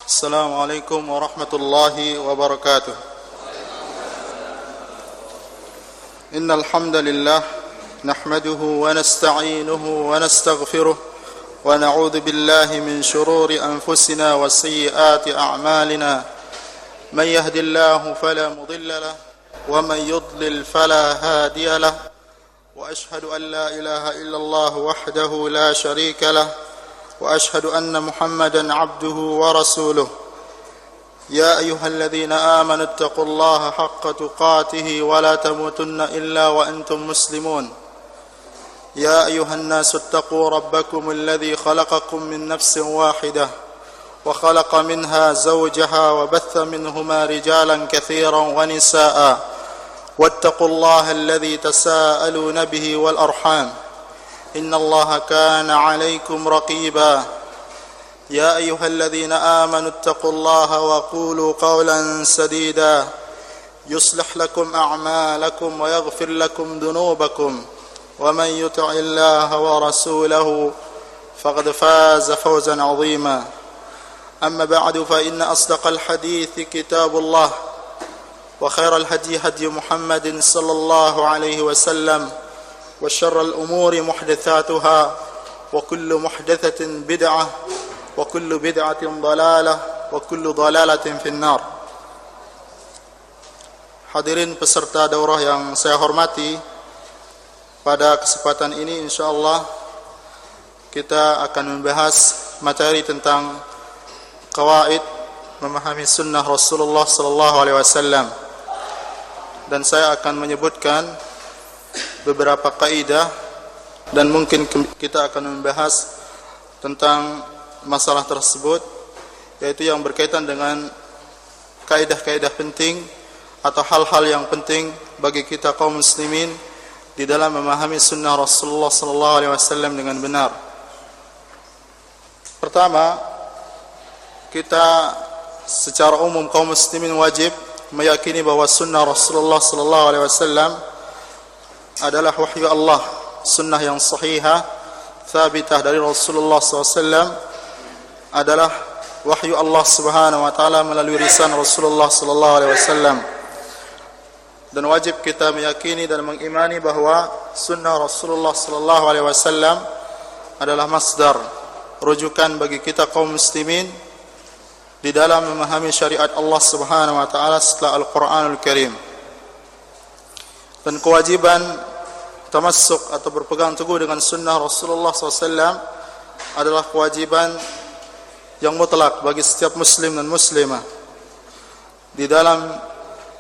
Assalamualaikum warahmatullahi wabarakatuh. Innal hamdalillah nahmaduhu wa nasta'inuhu wa nastaghfiruh wa na'udzu billahi min shururi anfusina wa sayyiati a'malina. Man yahdihillahu fala mudilla lahu wa man yudlil fala hadiya lahu. Wa ashhadu an la ilaha illallah wahdahu la sharika lahu. وأشهد أن محمدا عبده ورسوله يا أيها الذين آمنوا اتقوا الله حق تقاته ولا تموتن إلا وأنتم مسلمون يا أيها الناس اتقوا ربكم الذي خلقكم من نفس واحدة وخلق منها زوجها وبث منهما رجالا كثيرا ونساء واتقوا الله الذي تساءلون به والأرحام إن الله كان عليكم رقيبا يا أيها الذين آمنوا اتقوا الله وقولوا قولا سديدا يصلح لكم أعمالكم ويغفر لكم ذنوبكم ومن يطع الله ورسوله فقد فاز فوزا عظيما أما بعد فإن أصدق الحديث كتاب الله وخير الهدي هدي محمد صلى الله عليه وسلم وشر الأمور محدثاتها وكل محدثة بدعة وكل بدعة ضلالة وكل ضلالة في النار. Hadirin peserta daurah yang saya hormati, pada kesempatan ini insyaallah kita akan membahas materi tentang qawaid memahami sunnah Rasulullah sallallahu alaihi wasallam, dan saya akan menyebutkan beberapa kaidah dan mungkin kita akan membahas tentang masalah tersebut, yaitu yang berkaitan dengan kaidah-kaidah penting atau hal-hal yang penting bagi kita kaum muslimin di dalam memahami sunnah Rasulullah sallallahu alaihi wasallam dengan benar. Pertama, kita secara umum kaum muslimin wajib meyakini bahwa sunnah Rasulullah sallallahu alaihi wasallam adalah wahyu Allah, sunnah yang sahihah, thabitah dari Rasulullah SAW adalah wahyu Allah Subhanahu wa taala melalui lisan Rasulullah sallallahu alaihi wasallam. Dan wajib kita meyakini dan mengimani bahwa sunnah Rasulullah sallallahu alaihi wasallam adalah masdar, rujukan bagi kita kaum muslimin di dalam memahami syariat Allah Subhanahu wa taala setelah Al-Qur'anul Karim. Dan kewajiban tamassuk atau berpegang teguh dengan sunnah Rasulullah SAW adalah kewajiban yang mutlak bagi setiap muslim dan muslimah. Di dalam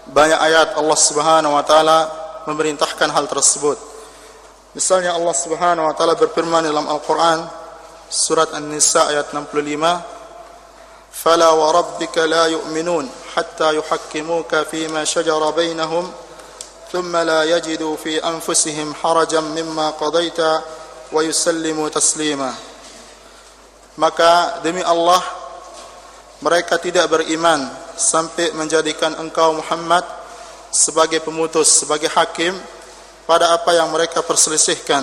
banyak ayat Allah Subhanahu wa taala memerintahkan hal tersebut. Misalnya Allah Subhanahu wa taala berfirman dalam Al-Qur'an surat An-Nisa ayat 65, "Fala wa rabbika la yu'minun hatta yuhakkimuka fima shajara bainahum ثم لا يجدوا في أنفسهم حرجا مما قضيت ويسلموا تسليما." Maka demi Allah, mereka tidak beriman sampai menjadikan engkau Muhammad sebagai pemutus, sebagai hakim pada apa yang mereka perselisihkan.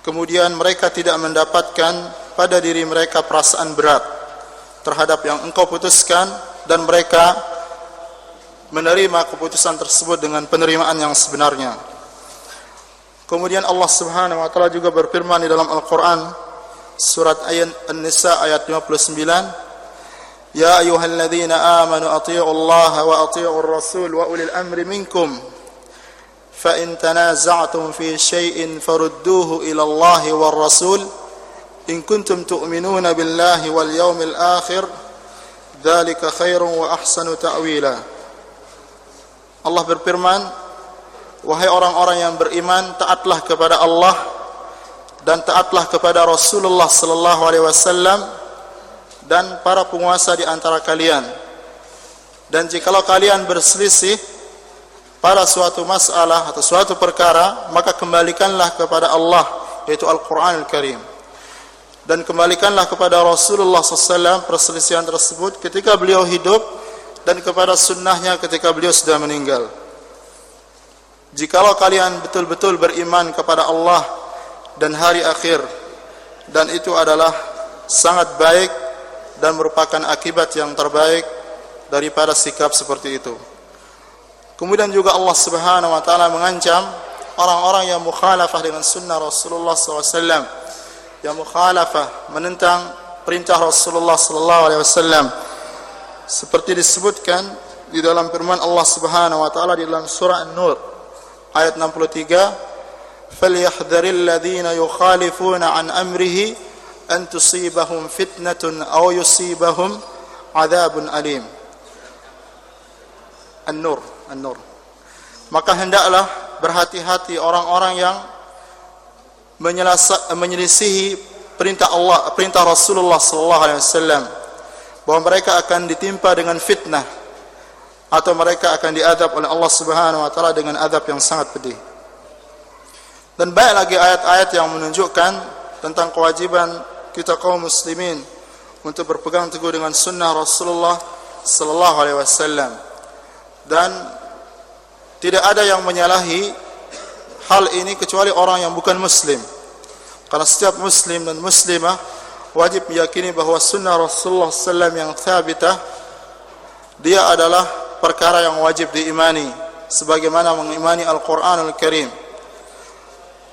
Kemudian mereka tidak mendapatkan pada diri mereka perasaan berat terhadap yang engkau putuskan, dan mereka menerima keputusan tersebut dengan penerimaan yang sebenarnya. Kemudian Allah Subhanahu wa taala juga berfirman di dalam Al-Qur'an surat An-Nisa ayat 59, "Ya ayyuhalladzina amanu athi'u Allah wa athi'ur rasul wa ulil amri minkum fa in tanaza'tum fi syai'in farudduhu ila Allah war rasul in kuntum tu'minuna billahi wal yawmil akhir dzalika khairun wa ahsanu ta'wila." Allah berfirman, "Wahai orang-orang yang beriman, taatlah kepada Allah dan taatlah kepada Rasulullah sallallahu alaihi wasallam dan para penguasa di antara kalian. Dan jikalau kalian berselisih pada suatu masalah atau suatu perkara, maka kembalikanlah kepada Allah, yaitu Al-Qur'anul Karim. Dan kembalikanlah kepada Rasulullah SAW perselisihan tersebut ketika beliau hidup, dan kepada sunnahnya ketika beliau sudah meninggal. Jikalau kalian betul-betul beriman kepada Allah dan hari akhir, dan itu adalah sangat baik dan merupakan akibat yang terbaik daripada sikap seperti itu. Kemudian juga Allah Subhanahu wa taala mengancam orang-orang yang mukhalafah dengan sunnah Rasulullah SAW, yang mukhalafah menentang perintah Rasulullah SAW, seperti disebutkan di dalam firman Allah Subhanahu wa taala di dalam surah An-Nur ayat 63, "Falyahdharil ladzina yukhalifuna an amrihi an tusibahum fitnatun aw yusibahum adzabun alim." An-Nur. Maka hendaklah berhati-hati orang-orang yang menyelisihi perintah Allah, perintah Rasulullah sallallahu alaihi wasallam, bahwa mereka akan ditimpa dengan fitnah atau mereka akan diazab oleh Allah Subhanahu wa taala dengan azab yang sangat pedih. Dan banyak lagi ayat-ayat yang menunjukkan tentang kewajiban kita kaum muslimin untuk berpegang teguh dengan sunnah Rasulullah sallallahu alaihi wasallam. Dan tidak ada yang menyalahi hal ini kecuali orang yang bukan muslim. Karena setiap muslim dan muslimah wajib meyakini bahawa sunnah Rasulullah SAW yang thabitah, dia adalah perkara yang wajib diimani, sebagaimana mengimani Al-Quranul Karim.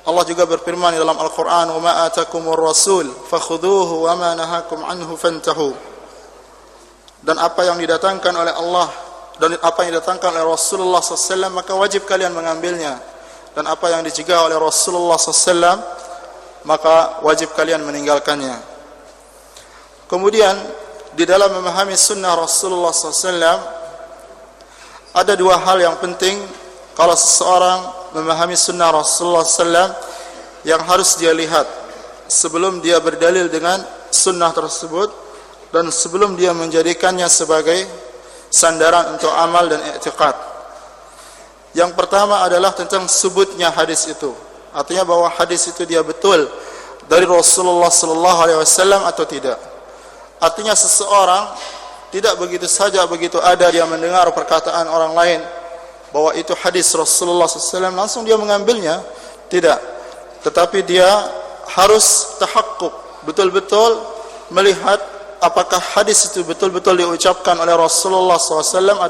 Allah juga berfirman dalam Al-Quran, "Wa ma atakumur rasul fakhudhuhu wa ma nahakum anhu fantahu." Dan apa yang didatangkan oleh Allah dan apa yang didatangkan oleh Rasulullah SAW, maka wajib kalian mengambilnya. Dan apa yang dicegah oleh Rasulullah SAW, maka wajib kalian meninggalkannya. Kemudian di dalam memahami sunnah Rasulullah SAW, ada dua hal yang penting kalau seseorang memahami sunnah Rasulullah SAW yang harus dia lihat sebelum dia berdalil dengan sunnah tersebut dan sebelum dia menjadikannya sebagai sandaran untuk amal dan i'tiqad. Yang pertama adalah tentang subutnya hadis itu. Artinya bahwa hadis itu dia betul dari Rasulullah sallallahu alaihi wasallam atau tidak. Artinya seseorang tidak begitu saja begitu ada dia mendengar perkataan orang lain bahwa itu hadis Rasulullah SAW langsung dia mengambilnya. Tidak. Tetapi dia harus tahakkuk, betul-betul melihat apakah hadis itu betul-betul diucapkan oleh Rasulullah SAW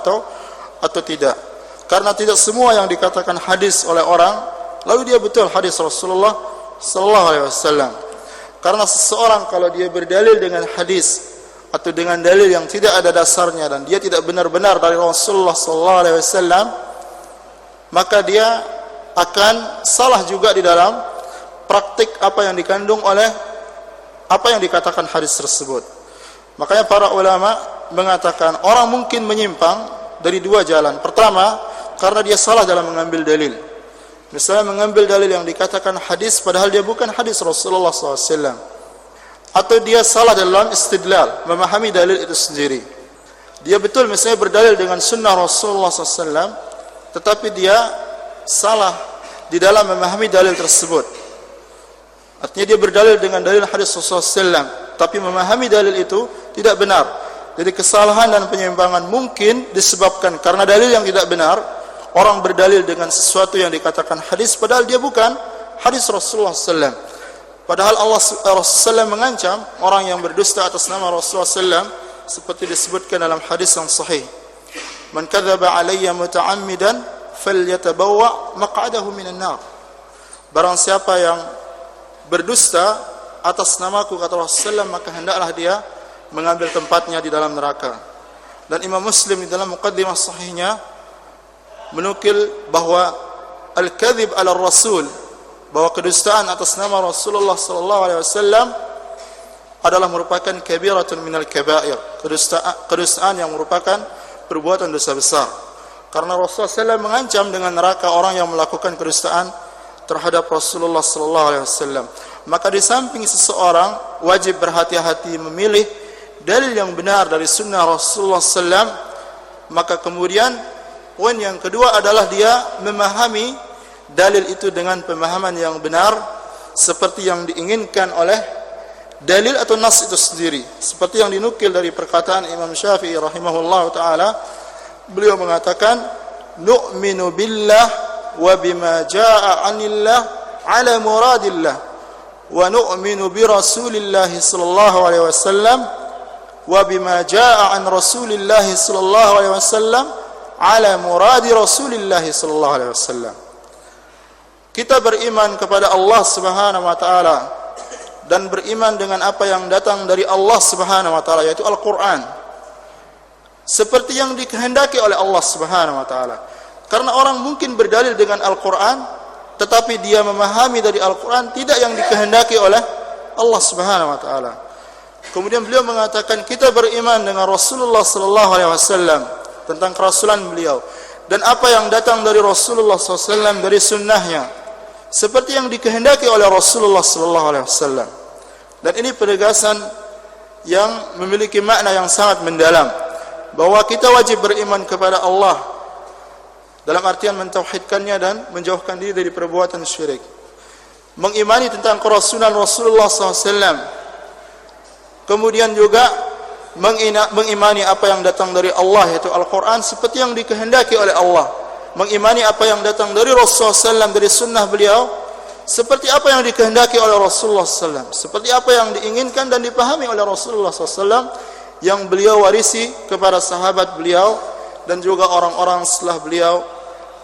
atau tidak. Karena tidak semua yang dikatakan hadis oleh orang lalu dia betul hadis Rasulullah SAW. Karena seseorang kalau dia berdalil dengan hadis atau dengan dalil yang tidak ada dasarnya dan dia tidak benar-benar dari Rasulullah SAW, maka dia akan salah juga di dalam praktik apa yang dikandung oleh apa yang dikatakan hadis tersebut. Makanya para ulama mengatakan orang mungkin menyimpang dari dua jalan. Pertama, karena dia salah dalam mengambil dalil. Misalnya mengambil dalil yang dikatakan hadis padahal dia bukan hadis Rasulullah SAW. Atau dia salah dalam istidlal, memahami dalil itu sendiri. Dia betul misalnya berdalil dengan sunnah Rasulullah SAW, tetapi dia salah di dalam memahami dalil tersebut. Artinya dia berdalil dengan dalil hadis Rasulullah SAW, tapi memahami dalil itu tidak benar. Jadi kesalahan dan penyimpangan mungkin disebabkan karena dalil yang tidak benar. Orang berdalil dengan sesuatu yang dikatakan hadis padahal dia bukan hadis Rasulullah SAW. Padahal Allah Rasulullah mengancam orang yang berdusta atas nama Rasulullah SAW seperti disebutkan dalam hadis yang sahih. Man kadzaba alayya muta'ammidan falyatabawwa maq'adahu minan nar. Barang siapa yang berdusta atas namaku kata Rasulullah, maka hendaklah dia mengambil tempatnya di dalam neraka. Dan Imam Muslim di dalam muqaddimah sahihnya menukil bahwa al-kadzib ala Rasul, bahwa kedustaan atas nama Rasulullah sallallahu alaihi wasallam adalah merupakan kabiratun minal kabair, kedustaan yang merupakan perbuatan dosa besar. Karena Rasulullah SAW mengancam dengan neraka orang yang melakukan kedustaan terhadap Rasulullah sallallahu alaihi wasallam. Maka di samping seseorang wajib berhati-hati memilih dalil yang benar dari sunnah Rasulullah SAW, maka kemudian poin yang kedua adalah dia memahami dalil itu dengan pemahaman yang benar seperti yang diinginkan oleh dalil atau nas itu sendiri. Seperti yang dinukil dari perkataan Imam Syafi'i rahimahullah ta'ala, beliau mengatakan nu'minu billah wa bima ja'a anillah ala muradillah wa nu'minu bi rasulillah sallallahu alaihi wasallam wa bima jaa an Rasulillah sallallahu alaihi wasallam ala muradi Rasulillah sallallahu alaihi wasallam. Kita beriman kepada Allah Subhanahu wa taala dan beriman dengan apa yang datang dari Allah Subhanahu wa taala, yaitu Al-Qur'an, seperti yang dikehendaki oleh Allah Subhanahu wa taala. Karena orang mungkin berdalil dengan Al-Qur'an tetapi dia memahami dari Al-Qur'an tidak yang dikehendaki oleh Allah Subhanahu wa taala. Kemudian beliau mengatakan kita beriman dengan Rasulullah sallallahu alaihi wasallam, tentang kerasulan beliau, dan apa yang datang dari Rasulullah sallallahu alaihi wasallam dari sunnahnya, seperti yang dikehendaki oleh Rasulullah sallallahu alaihi wasallam. Dan ini penegasan yang memiliki makna yang sangat mendalam, bahwa kita wajib beriman kepada Allah dalam artian mentauhidkannya dan menjauhkan diri dari perbuatan syirik, mengimani tentang kerasulan Rasulullah SAW, kemudian juga mengimani apa yang datang dari Allah, yaitu Al-Quran, seperti yang dikehendaki oleh Allah, mengimani apa yang datang dari Rasulullah SAW, dari sunnah beliau, seperti apa yang dikehendaki oleh Rasulullah SAW, seperti apa yang diinginkan dan dipahami oleh Rasulullah SAW, yang beliau warisi kepada sahabat beliau dan juga orang-orang setelah beliau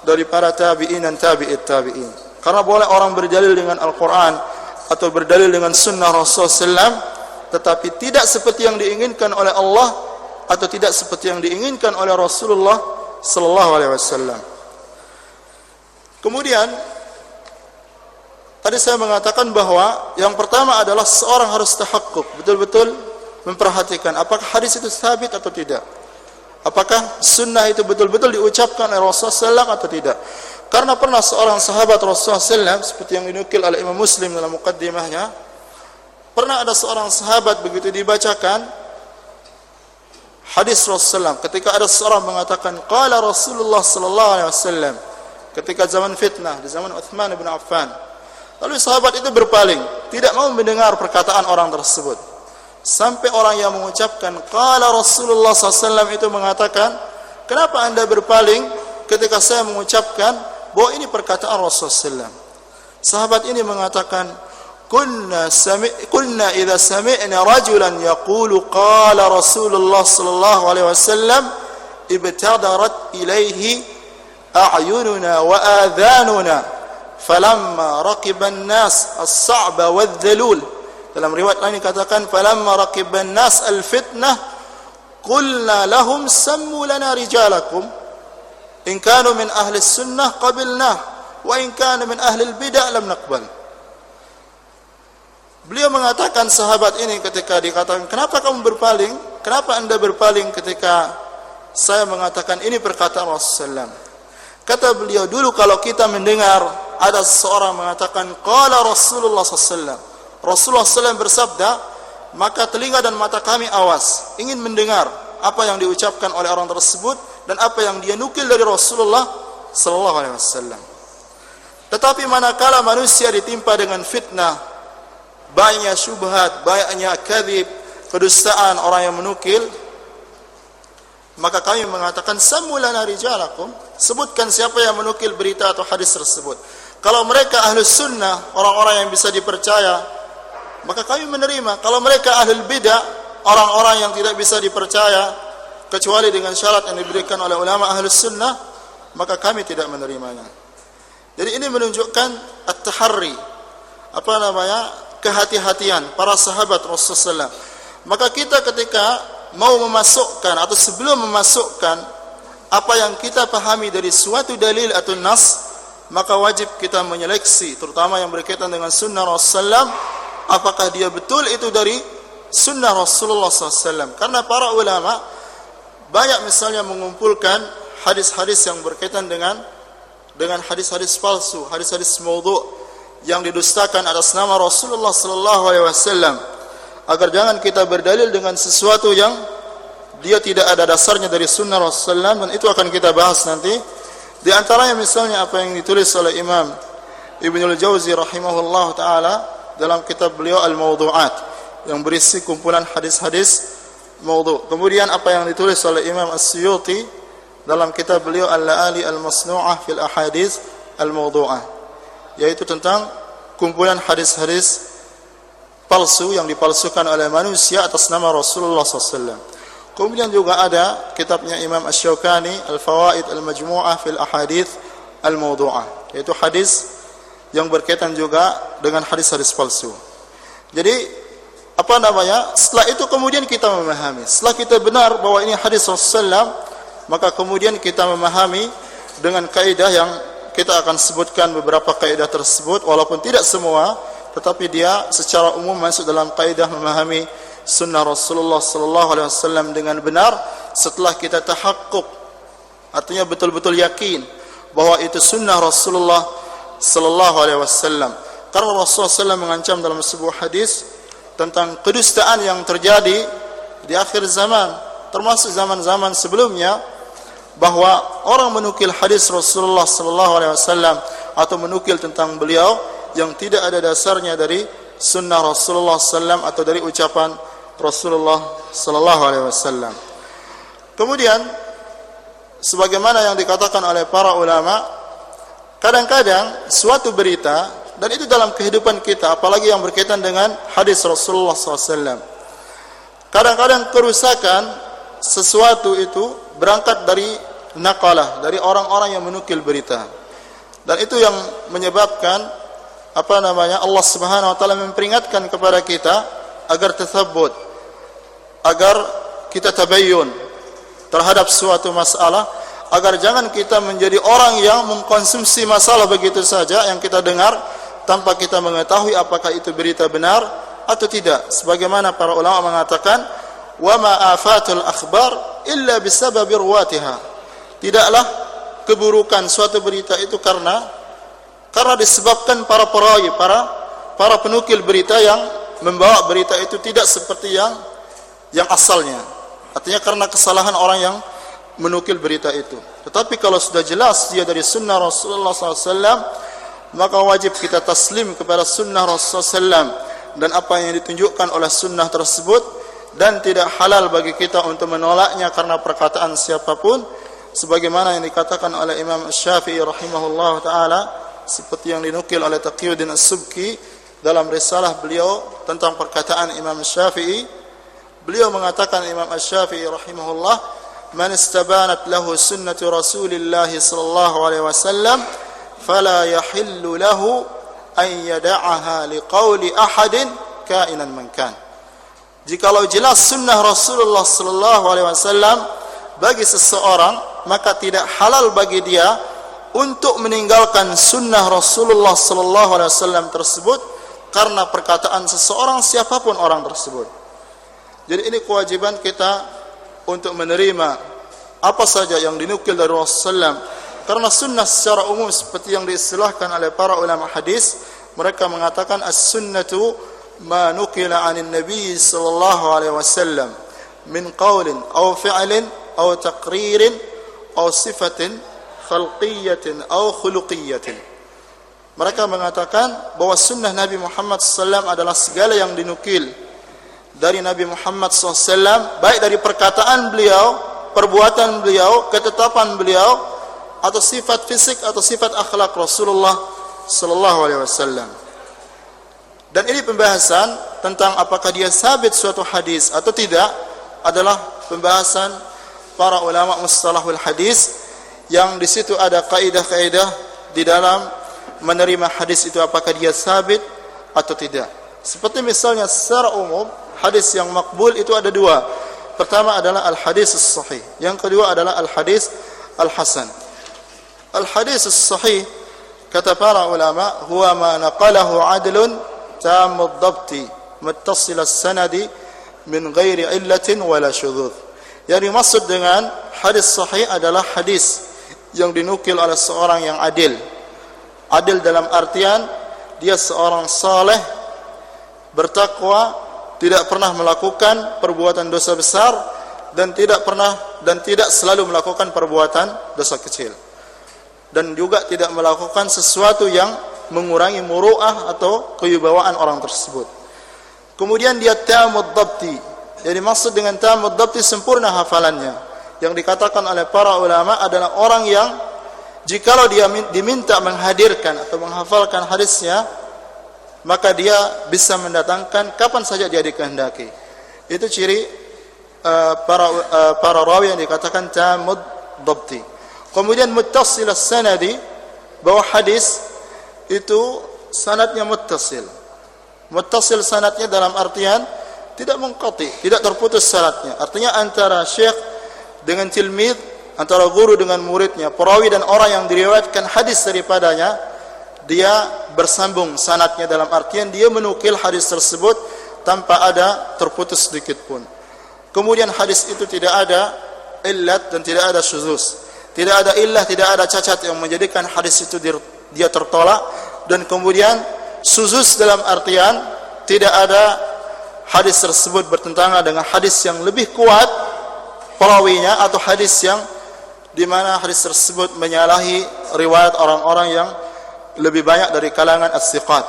dari para tabi'in dan tabi'it tabi'in. Karena boleh orang berdalil dengan Al-Quran atau berdalil dengan sunnah Rasulullah SAW, tetapi tidak seperti yang diinginkan oleh Allah atau tidak seperti yang diinginkan oleh Rasulullah sallallahu alaihi wasallam. Kemudian tadi saya mengatakan bahwa yang pertama adalah seorang harus tahakkuk, betul-betul memperhatikan apakah hadis itu sabit atau tidak, apakah sunnah itu betul-betul diucapkan oleh Rasulullah SAW atau tidak. Karena pernah seorang sahabat Rasulullah SAW, seperti yang dinukil oleh Imam Muslim dalam muqaddimahnya, pernah ada seorang sahabat begitu dibacakan hadis Rasulullah SAW, ketika ada seorang mengatakan qala Rasulullah sallallahu alaihi wasallam, ketika zaman fitnah di zaman Uthman bin Affan, lalu sahabat itu berpaling, tidak mau mendengar perkataan orang tersebut, sampai orang yang mengucapkan qala Rasulullah SAW itu mengatakan, kenapa anda berpaling ketika saya mengucapkan bahwa ini perkataan Rasulullah SAW? Sahabat ini mengatakan, kunna idza sami'na rajulan yaqulu qala Rasulullah sallallahu alaihi wasallam ibtadarat ilaihi a'yununa wa adhanuna falamma raqiba an-nas as-sa'ba wadh-dhulul. Dalam riwayat lain dikatakan falamma raqiba an-nas al-fitnah qulna lahum sammu lana rijalakum in kanu min ahli as-sunnah qabilnah wa in kanu min ahli al-bid'ah lam naqbal. Beliau mengatakan sahabat ini ketika dikatakan, kenapa kamu berpaling? Kenapa anda berpaling ketika saya mengatakan ini perkataan Rasulullah SAW? Kata beliau, dulu kalau kita mendengar ada seorang mengatakan qala Rasulullah SAW, Rasulullah SAW bersabda, maka telinga dan mata kami awas, ingin mendengar apa yang diucapkan oleh orang tersebut dan apa yang dia nukil dari Rasulullah SAW. Tetapi manakala manusia ditimpa dengan fitnah, banyaknya syubhat, banyaknya kadzib, kedustaan orang yang menukil, maka kami mengatakan samulana rijalakum, sebutkan siapa yang menukil berita atau hadis tersebut. Kalau mereka ahlus sunnah, orang-orang yang bisa dipercaya, maka kami menerima. Kalau mereka ahlul bidah, orang-orang yang tidak bisa dipercaya kecuali dengan syarat yang diberikan oleh ulama ahlus sunnah, maka kami tidak menerimanya. Jadi ini menunjukkan at-taharri, kehati-hatian para sahabat Rasulullah. Maka kita ketika mau memasukkan atau sebelum memasukkan apa yang kita pahami dari suatu dalil atau nas, maka wajib kita menyeleksi, terutama yang berkaitan dengan sunnah Rasulullah, apakah dia betul itu dari sunnah Rasulullah SAW. Karena para ulama banyak misalnya mengumpulkan hadis-hadis yang berkaitan dengan hadis-hadis palsu, hadis-hadis maudhu' yang didustakan atas nama Rasulullah sallallahu alaihi wasallam, agar jangan kita berdalil dengan sesuatu yang dia tidak ada dasarnya dari sunnah Rasulullah, dan itu akan kita bahas nanti. Di antaranya misalnya apa yang ditulis oleh Imam Ibnul Jauzi rahimahullah taala dalam kitab beliau Al-Mawdu'at, yang berisi kumpulan hadis-hadis maudhu'. Kemudian apa yang ditulis oleh Imam As-Suyuti dalam kitab beliau Al-La'ali Al-Masnu'ah fil Ahadits Al-Mawdu'ah, yaitu tentang kumpulan hadis-hadis palsu yang dipalsukan oleh manusia atas nama Rasulullah SAW. Kemudian juga ada kitabnya Imam Asy-Syaukani Al-Fawaid Al-Majmu'ah fil Ahadits Al-Mawdu'ah, yaitu hadis yang berkaitan juga dengan hadis-hadis palsu. Jadi setelah itu kemudian kita memahami, setelah kita benar bahwa ini hadis Rasulullah, maka kemudian kita memahami dengan kaidah yang kita akan sebutkan beberapa kaidah tersebut, walaupun tidak semua, tetapi dia secara umum masuk dalam kaidah memahami sunnah Rasulullah sallallahu alaihi wasallam dengan benar setelah kita tahakkuk, artinya betul-betul yakin bahwa itu sunnah Rasulullah sallallahu alaihi wasallam. Karena Rasulullah SAW mengancam dalam sebuah hadis tentang kedustaan yang terjadi di akhir zaman, termasuk zaman-zaman sebelumnya, bahwa orang menukil hadis Rasulullah sallallahu alaihi wasallam atau menukil tentang beliau yang tidak ada dasarnya dari sunnah Rasulullah sallallahu atau dari ucapan Rasulullah sallallahu alaihi wasallam. Kemudian sebagaimana yang dikatakan oleh para ulama, kadang-kadang suatu berita, dan itu dalam kehidupan kita, apalagi yang berkaitan dengan hadis Rasulullah SAW, kadang-kadang kerusakan sesuatu itu berangkat dari naqalah, dari orang-orang yang menukil berita, dan itu yang menyebabkan Allah Subhanahu wa taala memperingatkan kepada kita agar tathabbut, agar kita tabayyun terhadap suatu masalah, agar jangan kita menjadi orang yang mengkonsumsi masalah begitu saja yang kita dengar tanpa kita mengetahui apakah itu berita benar atau tidak. Sebagaimana para ulama mengatakan, wa ma afatul akhbar illa bisababi ruwatiha. Tidaklah keburukan suatu berita itu karena disebabkan para perawi, para penukil berita yang membawa berita itu tidak seperti yang asalnya. Artinya karena kesalahan orang yang menukil berita itu. Tetapi kalau sudah jelas dia dari sunnah Rasulullah SAW, maka wajib kita taslim kepada sunnah Rasulullah SAW dan apa yang ditunjukkan oleh sunnah tersebut, dan tidak halal bagi kita untuk menolaknya karena perkataan siapapun, sebagaimana yang dikatakan oleh Imam Syafi'i rahimahullah ta'ala, seperti yang dinukil oleh Taqiyuddin As-Subki dalam risalah beliau tentang perkataan Imam Syafi'i. Beliau mengatakan, Imam Syafi'i rahimahullah, man istabanat lahu sunnatu Rasulillah sallallahu alaihi wasallam fala yahillu lahu an yada'aha liqauli ahadin kainan man kan. Jikalau jelas sunnah Rasulullah sallallahu alaihi wasallam bagi seseorang, maka tidak halal bagi dia untuk meninggalkan sunnah Rasulullah sallallahu alaihi wasallam tersebut karena perkataan seseorang, siapapun orang tersebut. Jadi ini kewajiban kita untuk menerima apa saja yang dinukil dari Rasulullah SAW. Karena sunnah secara umum seperti yang diistilahkan oleh para ulama hadis, mereka mengatakan as-sunnatu ma nukila 'anil nabi sallallahu alaihi wasallam min qaulin aw fi'lin aw taqririn aw sifatin khalqiyatin aw khuluqiyatin. Mereka mengatakan bahwa sunnah Nabi Muhammad SAW adalah segala yang dinukil dari Nabi Muhammad SAW, baik dari perkataan beliau, perbuatan beliau, ketetapan beliau, atau sifat fisik atau sifat akhlak Rasulullah sallallahu alaihi wasallam. Dan ini pembahasan tentang apakah dia sabit suatu hadis atau tidak adalah pembahasan para ulama mustalahul hadis, yang di situ ada kaidah-kaidah di dalam menerima hadis itu, apakah dia sabit atau tidak. Seperti misalnya secara umum hadis yang makbul itu ada dua. Pertama adalah al-hadis as-sahih, yang kedua adalah al-hadis al-hasan. Al-hadis as-sahih, kata para ulama, huwa ma naqalahu adlun tamud dhabti muttasil as-sanadi min ghairi illatin wala syudhudz. Yang dimaksud dengan hadis sahih adalah hadis yang dinukil oleh seorang yang adil. Adil dalam artian dia seorang saleh, bertakwa, tidak pernah melakukan perbuatan dosa besar, dan tidak selalu melakukan perbuatan dosa kecil, dan juga tidak melakukan sesuatu yang mengurangi muru'ah atau kewibawaan orang tersebut. Kemudian dia tamud dhabti. Jadi maksud dengan tamud dhabti sempurna hafalannya. Yang dikatakan oleh para ulama adalah orang yang jikalau dia diminta menghadirkan atau menghafalkan hadisnya, maka dia bisa mendatangkan kapan saja dia dikehendaki. Itu ciri para rawi yang dikatakan tamud dhabti. Kemudian muttasil as-sanadi, bahwa hadis itu sanadnya muttasil. Muttasil sanadnya dalam artian tidak munqati, tidak terputus sanadnya. Artinya antara syekh dengan tilmid, antara guru dengan muridnya, perawi dan orang yang diriwayatkan hadis daripadanya, dia bersambung sanadnya, dalam artian dia menukil hadis tersebut tanpa ada terputus sedikit pun. Kemudian hadis itu tidak ada illat dan tidak ada syuzuz. Tidak ada illah, tidak ada cacat yang menjadikan hadis itu dia tertolak. Dan kemudian syuzuz dalam artian tidak ada hadis tersebut bertentangan dengan hadis yang lebih kuat perawinya, atau hadis yang di mana hadis tersebut menyalahi riwayat orang-orang yang lebih banyak dari kalangan as-siqat.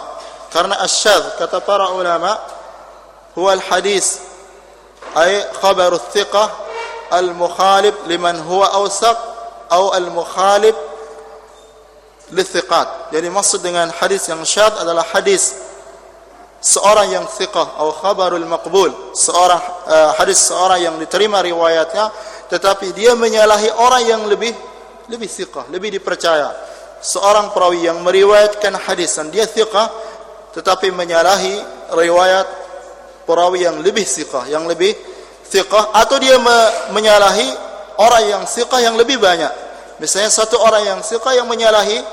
Karena asyadz, kata para ulama, huwa al-hadis ay khabaru thiqah al-mukhalif liman huwa awsaq atau al-mukhalif lithiqat. Jadi maksud dengan hadis yang syadz adalah hadis seorang yang thiqah atau khabarul maqbul, seorang hadis seorang yang diterima riwayatnya tetapi dia menyalahi orang yang lebih thiqah, lebih dipercaya. Seorang perawi yang meriwayatkan hadis dan dia thiqah tetapi menyalahi riwayat perawi yang lebih thiqah, atau dia menyalahi orang yang thiqah yang lebih banyak. Misalnya satu orang yang thiqah yang menyalahi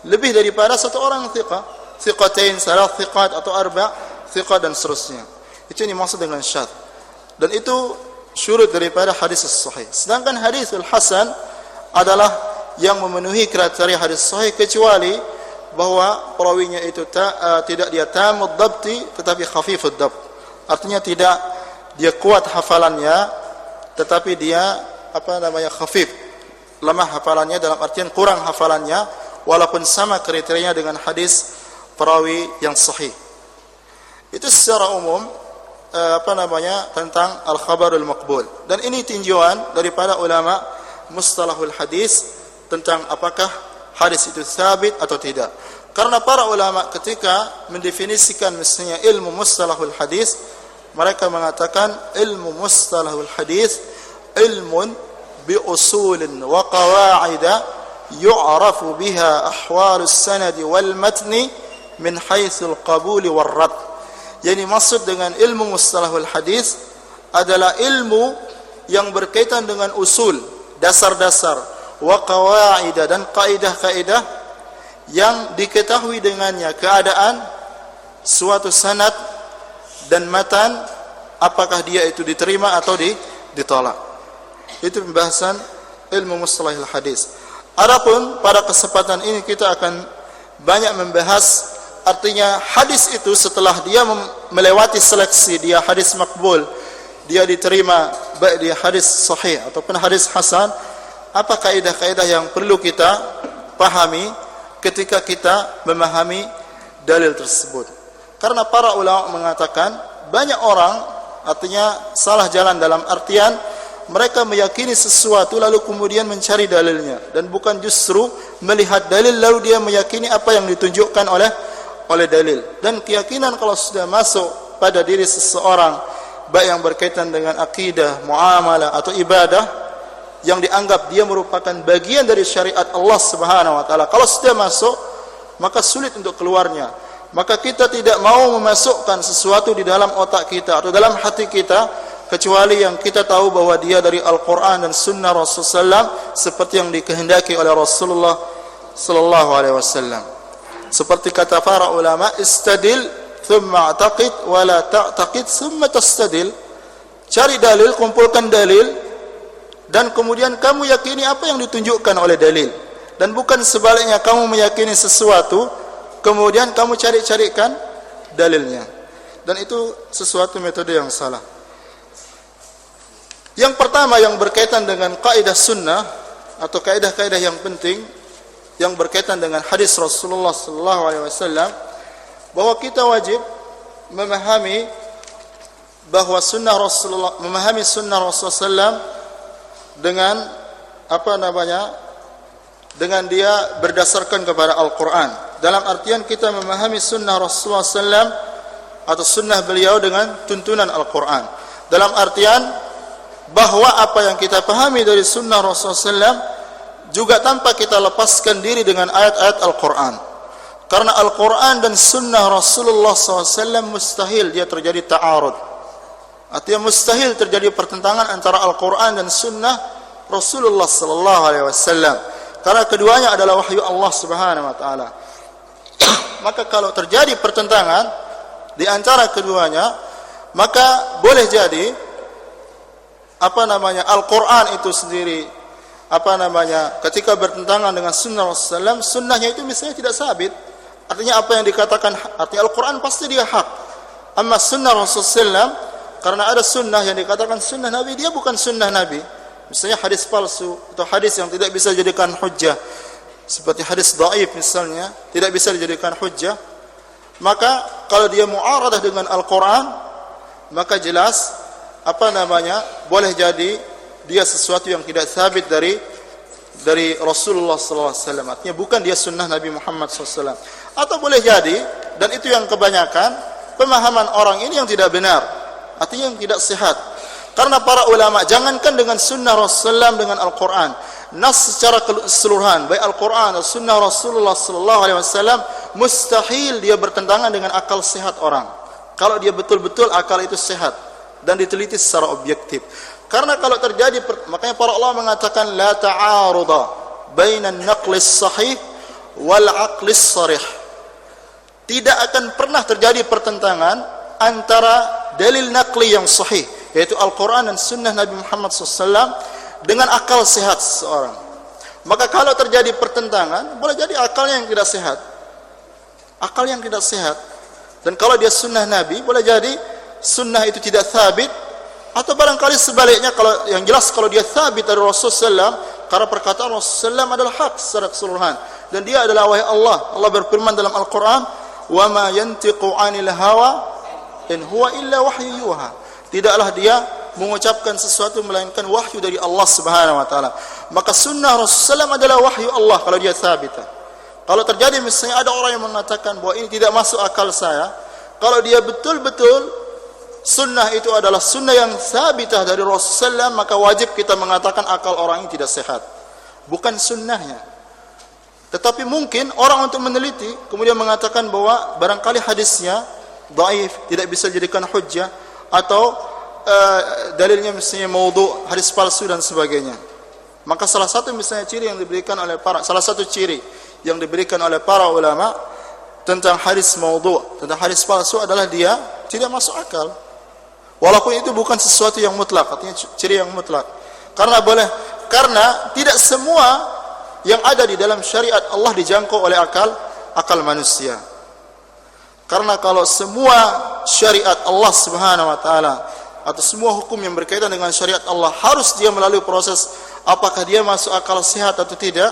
lebih daripada satu orang thiqah, thiqatain, salat thiqat atau arba' thiqat dan seterusnya. Itu yang dimaksud dengan syadz. Dan itu syurut daripada hadis sahih. Sedangkan hadisul hasan adalah yang memenuhi kriteria hadis sahih, kecuali bahwa perawinya itu tidak dia tamud dhabti tetapi khafifud dhabt. Artinya tidak dia kuat hafalannya tetapi dia khafif, lemah hafalannya, dalam artian kurang hafalannya walaupun sama kriterianya dengan hadis perawi yang sahih. Itu secara umum tentang al-khabarul maqbul. Dan ini tinjauan daripada ulama mustalahul hadis tentang apakah hadis itu sabit atau tidak. Karena para ulama ketika mendefinisikan misalnya ilmu mustalahul hadis, mereka mengatakan ilmu mustalahul hadis ilmun bi usulin wa qawa'ida yu'rafu biha ahwalus sanadi wal matni min haitsul qabuli wal rad. Jadi maksud dengan ilmu mustalahul hadis adalah ilmu yang berkaitan dengan usul, dasar-dasar, wa qawaida, dan kaidah-kaidah yang diketahui dengannya keadaan suatu sanad dan matan, apakah dia itu diterima atau ditolak. Itu pembahasan ilmu mustalahul hadis. Adapun pada kesempatan ini kita akan banyak membahas artinya hadis itu setelah dia melewati seleksi, dia hadis makbul, dia diterima baik dia hadis sahih ataupun hadis hasan, apa kaidah-kaidah yang perlu kita pahami ketika kita memahami dalil tersebut. Karena para ulama mengatakan banyak orang artinya salah jalan, dalam artian mereka meyakini sesuatu lalu kemudian mencari dalilnya, dan bukan justru melihat dalil lalu dia meyakini apa yang ditunjukkan oleh dalil. Dan keyakinan kalau sudah masuk pada diri seseorang, baik yang berkaitan dengan akidah, muamalah atau ibadah yang dianggap dia merupakan bagian dari syariat Allah Subhanahu wa taala, kalau sudah masuk maka sulit untuk keluarnya. Maka kita tidak mau memasukkan sesuatu di dalam otak kita atau dalam hati kita kecuali yang kita tahu bahwa dia dari Al-Qur'an dan sunnah Rasulullah SAW, seperti yang dikehendaki oleh Rasulullah sallallahu alaihi wasallam. Seperti kata para ulama, istadil thumma a'taqid wa la ta'taqid thumma tastadil. Cari dalil, kumpulkan dalil, dan kemudian kamu yakini apa yang ditunjukkan oleh dalil, dan bukan sebaliknya kamu meyakini sesuatu kemudian kamu cari-carikan dalilnya. Dan itu sesuatu metode yang salah. Yang pertama yang berkaitan dengan kaidah sunnah atau kaidah-kaidah yang penting yang berkaitan dengan hadis Rasulullah sallallahu alaihi wasallam, bahwa kita wajib memahami bahwa memahami sunnah Rasulullah sallam dengan dengan dia berdasarkan kepada Al-Qur'an. dalam artian kita memahami sunnah Rasulullah SAW atau sunnah beliau dengan tuntunan Al-Quran. Dalam artian bahwa apa yang kita pahami dari sunnah Rasulullah SAW juga tanpa kita lepaskan diri dengan ayat-ayat Al-Quran. Karena Al-Quran dan sunnah Rasulullah SAW mustahil dia terjadi ta'arud. Artinya mustahil terjadi pertentangan antara Al-Quran dan sunnah Rasulullah SAW. Karena keduanya adalah wahyu Allah Subhanahu Wa Taala. Maka kalau terjadi pertentangan di antara keduanya, maka boleh jadi Al-Quran itu sendiri ketika bertentangan dengan sunnah Rasulullah SAW, sunnahnya itu misalnya tidak sabit. Artinya apa yang dikatakan, artinya Al-Quran pasti dia hak. Amma sunnah Rasulullah SAW, karena ada sunnah yang dikatakan sunnah Nabi, dia bukan sunnah Nabi. Misalnya hadis palsu atau hadis yang tidak bisa dijadikan hujjah, seperti hadis dhaif misalnya, tidak bisa dijadikan hujjah. Maka kalau dia mu'aradah dengan Al-Quran, maka jelas boleh jadi dia sesuatu yang tidak sabit dari Rasulullah SAW. Artinya bukan dia sunnah Nabi Muhammad SAW. Atau boleh jadi, dan itu yang kebanyakan, pemahaman orang ini yang tidak benar, artinya yang tidak sehat. Karena para ulama, jangankan dengan sunnah Rasulullah dengan Al-Quran, nas secara keseluruhan, baik Al-Quran atau sunnah Rasulullah SAW, mustahil dia bertentangan dengan akal sehat orang. Kalau dia betul-betul akal itu sehat dan diteliti secara objektif. Karena kalau terjadi, makanya para ulama mengatakan la ta'aruda bainan naqlis sahih wal aqlis sarih. Tidak akan pernah terjadi pertentangan antara dalil naqli yang sahih, yaitu Al-Quran dan sunnah Nabi Muhammad SAW, dengan akal sehat seseorang. Maka kalau terjadi pertentangan, boleh jadi akalnya yang tidak sehat. Akal yang tidak sehat. Dan kalau dia sunnah Nabi, boleh jadi sunnah itu tidak sabit. Atau barangkali sebaliknya, kalau yang jelas kalau dia sabit dari Rasulullah SAW, karena perkataan Rasulullah SAW adalah hak secara keseluruhan. Dan dia adalah wahyu Allah. Allah berfirman dalam Al-Quran, وَمَا يَنْتِقُ عَنِ الْهَوَى إِنْ هُوَ إِلَّا وَحْيُ يُوحَى. Tidaklah dia mengucapkan sesuatu melainkan wahyu dari Allah Subhanahu Wa Taala. Maka sunnah Rasulullah SAW adalah wahyu Allah kalau dia sabit. Kalau terjadi misalnya ada orang yang mengatakan bahwa ini tidak masuk akal saya, kalau dia betul-betul sunnah itu adalah sunnah yang sabitah dari Rasulullah SAW, maka wajib kita mengatakan akal orang ini tidak sehat, bukan sunnahnya. Tetapi mungkin orang untuk meneliti kemudian mengatakan bahwa barangkali hadisnya dhaif, tidak bisa dijadikan hujjah, atau dalilnya misalnya maudhu, hadis palsu dan sebagainya. Maka salah satu misalnya ciri yang diberikan oleh para ulama tentang hadis maudhu, tentang hadis palsu adalah dia tidak masuk akal. Walaupun itu bukan sesuatu yang mutlak, artinya ciri yang mutlak. Karena tidak semua yang ada di dalam syariat Allah dijangkau oleh akal manusia. Karena kalau semua syariat Allah Subhanahu Wa Taala atau semua hukum yang berkaitan dengan syariat Allah harus dia melalui proses apakah dia masuk akal sehat atau tidak,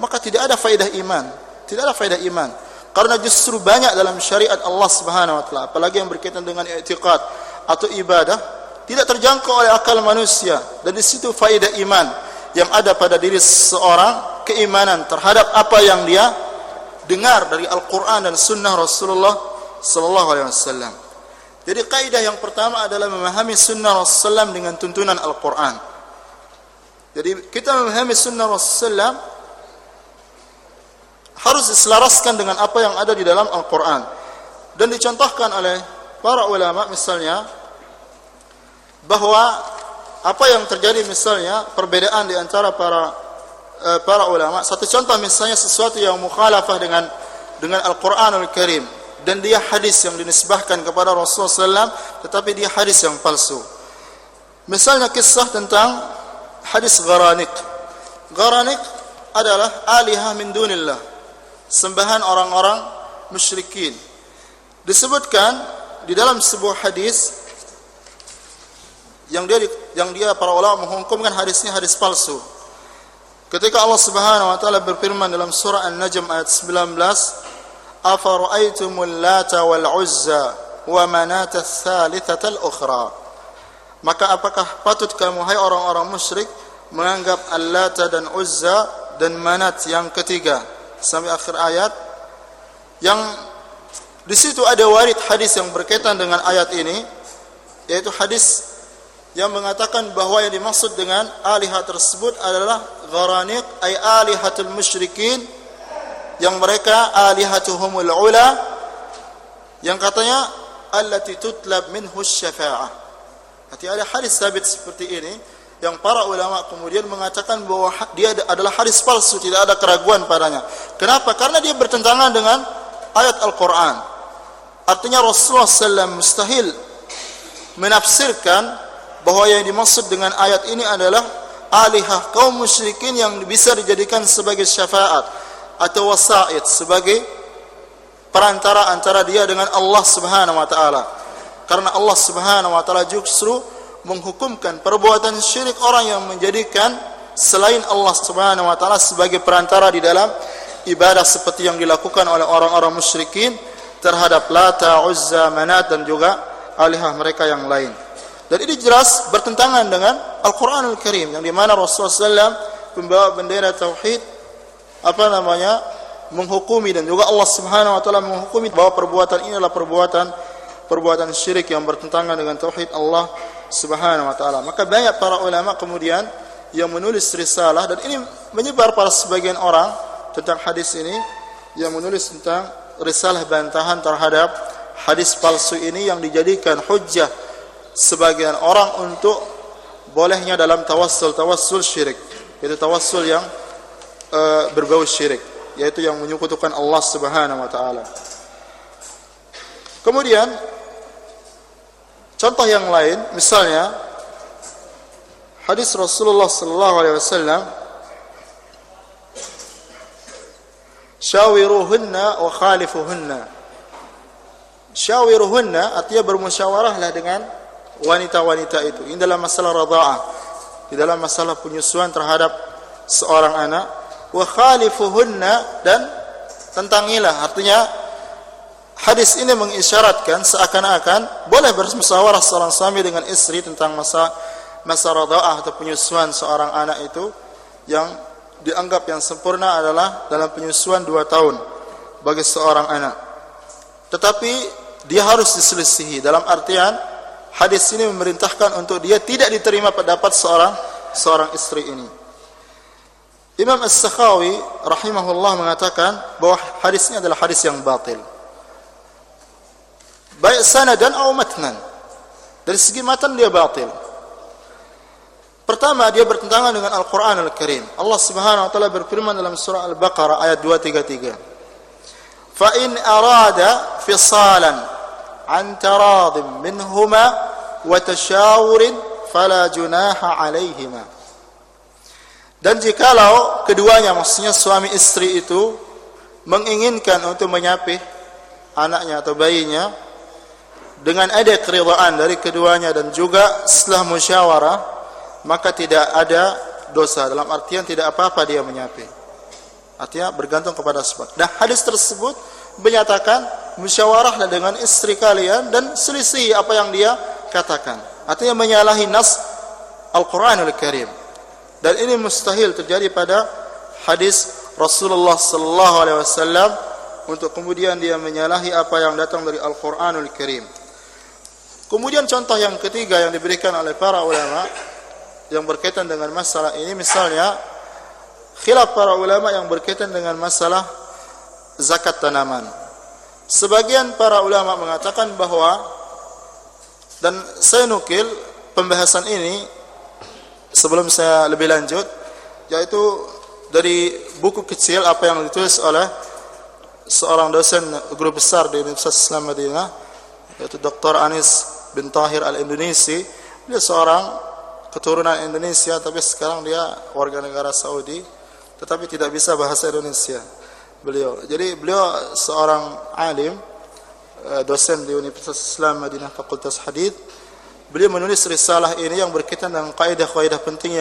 maka tidak ada faedah iman. Tidak ada faedah iman. Karena justru banyak dalam syariat Allah Subhanahu Wa Taala, apalagi yang berkaitan dengan i'tiqad atau ibadah, tidak terjangkau oleh akal manusia. Dan di situ faedah iman yang ada pada diri seseorang, keimanan terhadap apa yang dia dengar dari Al-Quran dan Sunnah Rasulullah Sallallahu Alaihi Wasallam. Jadi kaidah yang pertama adalah memahami Sunnah Rasulullah dengan tuntunan Al-Quran. Jadi kita memahami Sunnah Rasulullah harus diselaraskan dengan apa yang ada di dalam Al-Quran. Dan dicontohkan oleh para ulama misalnya bahwa apa yang terjadi misalnya perbedaan di antara para ulama. Satu contoh misalnya sesuatu yang mukhalafah dengan Al-Quranul Karim, dan dia hadis yang dinisbahkan kepada Rasulullah SAW, tetapi dia hadis yang palsu. Misalnya kisah tentang hadis Gharanik. Gharanik adalah alihah min dunillah, sembahan orang-orang musyrikin. Disebutkan di dalam sebuah hadis yang dia para ulama menghukumkan hadisnya hadis palsu. Ketika Allah Subhanahu Wa Taala berfirman dalam surah An-Najm ayat 19, "Afara'aitumul Lata wal Uzza wa Manata ats-tsalitsata al-ukhra." Maka apakah patut kamu hai orang-orang musyrik menganggap Al-Lata dan Uzza dan Manat yang ketiga, sampai akhir ayat. yang di situ ada warid hadis yang berkaitan dengan ayat ini, yaitu hadis yang mengatakan bahwa yang dimaksud dengan alihat tersebut adalah gharaniq ay alihatul musyrikin, yang mereka alihatuhumul ula, yang katanya allati tutlab minhu syafa'ah. Artinya ada hadis sabit seperti ini yang para ulama kemudian mengatakan bahwa dia adalah hadis palsu, tidak ada keraguan padanya. Kenapa? Karena dia bertentangan dengan ayat Al-Quran. Artinya Rasulullah SAW mustahil menafsirkan bahwa yang dimaksud dengan ayat ini adalah alihah kaum musyrikin yang bisa dijadikan sebagai syafaat atau wasa'id, sebagai perantara antara dia dengan Allah Subhanahu wa taala. Karena Allah Subhanahu wa taala justru menghukumkan perbuatan syirik orang yang menjadikan selain Allah Subhanahu wa taala sebagai perantara di dalam ibadah, seperti yang dilakukan oleh orang-orang musyrikin terhadap Lata, Uzza, Manat dan juga alihah mereka yang lain. Dan ini jelas bertentangan dengan Al-Quranul Karim, yang dimana Rasulullah SAW membawa bendera tauhid, menghukumi, dan juga Allah Subhanahu wa taala menghukumi bahwa perbuatan ini adalah perbuatan syirik yang bertentangan dengan tauhid Allah Subhanahu wa taala. Maka banyak para ulama kemudian yang menulis risalah, dan ini menyebar pada sebagian orang tentang hadis ini, yang menulis tentang risalah bantahan terhadap hadis palsu ini yang dijadikan hujjah sebagian orang untuk bolehnya dalam tawassul syirik, yaitu tawassul yang berbau syirik, yaitu yang menyekutukan Allah Subhanahu wa taala. Kemudian contoh yang lain, misalnya hadis Rasulullah sallallahu alaihi wasallam, syawiruhunna wa khalifuhunna. Syawiruhunna artinya bermusyawarahlah dengan wanita-wanita itu. Ini dalam masalah radha'ah, di dalam masalah penyusuan terhadap seorang anak. Wa khalifuhunna, dan tentangilah. Artinya hadis ini mengisyaratkan seakan-akan boleh bermusyawarah seorang suami dengan istri tentang masa radha'ah atau penyusuan seorang anak itu, yang dianggap yang sempurna adalah dalam penyusuan 2 tahun bagi seorang anak. Tetapi dia harus diselisihi, dalam artian hadis ini memerintahkan untuk dia tidak diterima pendapat seorang istri ini. Imam As-Sakhawi rahimahullah mengatakan bahwa hadis ini adalah hadis yang batil, baik sanadan atau matnan. Dari segi matan dia batil. Pertama, dia bertentangan dengan Al-Quran Al-Karim. Allah Subhanahu wa taala berfirman dalam surah Al-Baqarah ayat 233, "Fa in arada fisalan an taradhim minhuma wa tashawurin fala junaha 'alaihima." Dan jikalau keduanya, maksudnya suami istri itu, menginginkan untuk menyapih anaknya atau bayinya dengan ada keridhaan dari keduanya dan juga setelah musyawarah, maka tidak ada dosa, dalam artian tidak apa-apa dia menyapih. Artinya bergantung kepada sebab. Nah, hadis tersebut menyatakan musyawarahlah dengan istri kalian dan selisih apa yang dia katakan. Artinya menyalahi nas Al-Quranul Karim. Dan ini mustahil terjadi pada hadis Rasulullah sallallahu alaihi wasallam untuk kemudian dia menyalahi apa yang datang dari Al-Quranul Karim. Kemudian contoh yang ketiga yang diberikan oleh para ulama yang berkaitan dengan masalah ini, misalnya khilaf para ulama yang berkaitan dengan masalah zakat tanaman. Sebagian para ulama mengatakan bahwa, dan saya nukil pembahasan ini sebelum saya lebih lanjut, yaitu dari buku kecil apa yang ditulis oleh seorang dosen guru besar di Universitas Islam Madinah, yaitu Dr. Anis bin Tahir Al-Indonesi. Dia seorang keturunan Indonesia, tapi sekarang dia warga negara Saudi, tetapi tidak bisa bahasa Indonesia. Jadi beliau seorang alim, dosen di Universitas Islam Madinah Fakultas Hadits. Beliau menulis risalah ini yang berkaitan dengan kaidah-kaidah penting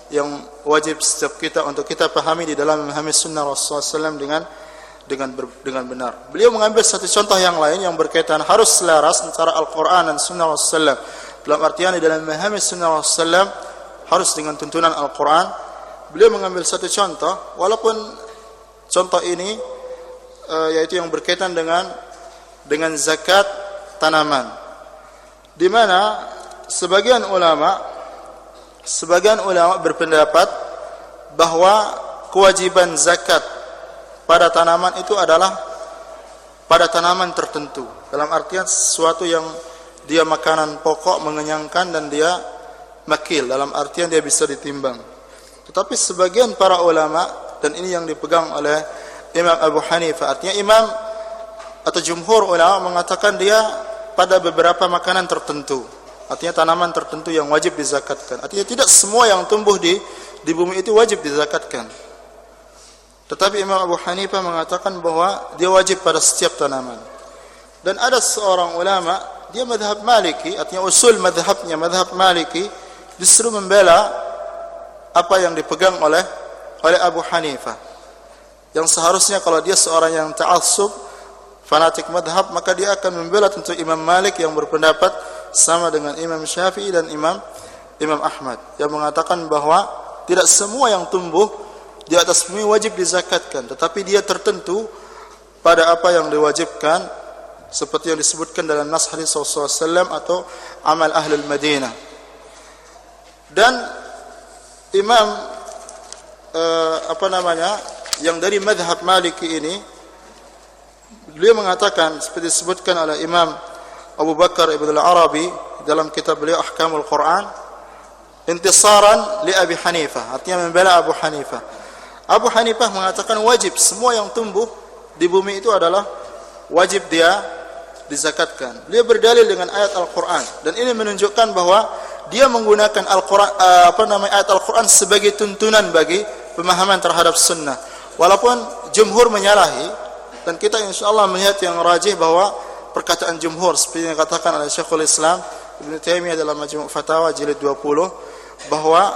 yang wajib setiap kita untuk kita pahami di dalam memahami sunnah Rasulullah SAW dengan benar. Beliau mengambil satu contoh yang lain yang berkaitan harus selaras antara Al-Quran dan sunnah Rasulullah SAW. Dalam artian di dalam memahami sunnah Rasulullah SAW harus dengan tuntunan Al-Quran. Beliau mengambil satu contoh, walaupun contoh ini yaitu yang berkaitan dengan zakat tanaman, di mana sebagian ulama berpendapat bahwa kewajiban zakat pada tanaman itu adalah pada tanaman tertentu, dalam artian sesuatu yang dia makanan pokok mengenyangkan dan dia makil, dalam artian dia bisa ditimbang. Tetapi sebagian para ulama, dan ini yang dipegang oleh Imam Abu Hanifah, artinya imam atau jumhur ulama mengatakan dia pada beberapa makanan tertentu, artinya tanaman tertentu yang wajib dizakatkan. Artinya tidak semua yang tumbuh di bumi itu wajib dizakatkan. Tetapi Imam Abu Hanifah mengatakan bahwa dia wajib pada setiap tanaman. Dan ada seorang ulama, dia mazhab Maliki, artinya usul mazhabnya mazhab Maliki, justru membela apa yang dipegang oleh Abu Hanifah. Yang seharusnya kalau dia seorang yang ta'assub, fanatik mazhab, maka dia akan membela tentu Imam Malik yang berpendapat sama dengan Imam Syafi'i dan Imam Ahmad, yang mengatakan bahwa tidak semua yang tumbuh di atas bumi wajib dizakatkan, tetapi dia tertentu pada apa yang diwajibkan, seperti yang disebutkan dalam nas hadis Rasulullah SAW atau amal ahlul Madinah. Dan Imam yang dari mazhab Maliki ini, beliau mengatakan seperti disebutkan oleh Imam Abu Bakar Ibn al-Arabi dalam kitab beliau Ahkamul Quran, intisaran li Abi Hanifah, artinya membela Abu Hanifah. Abu Hanifah mengatakan wajib, semua yang tumbuh di bumi itu adalah wajib dia dizakatkan. Dia berdalil dengan ayat Al-Quran, dan ini menunjukkan bahwa dia menggunakan Al-Quran, ayat Al-Quran sebagai tuntunan bagi pemahaman terhadap sunnah. Walaupun jumhur menyalahi, dan kita insyaallah melihat yang rajih bahwa perkataan jumhur seperti yang dikatakan oleh Syekhul Islam Ibn Taimiyah dalam Majmu' Fatawa jilid 20, bahwa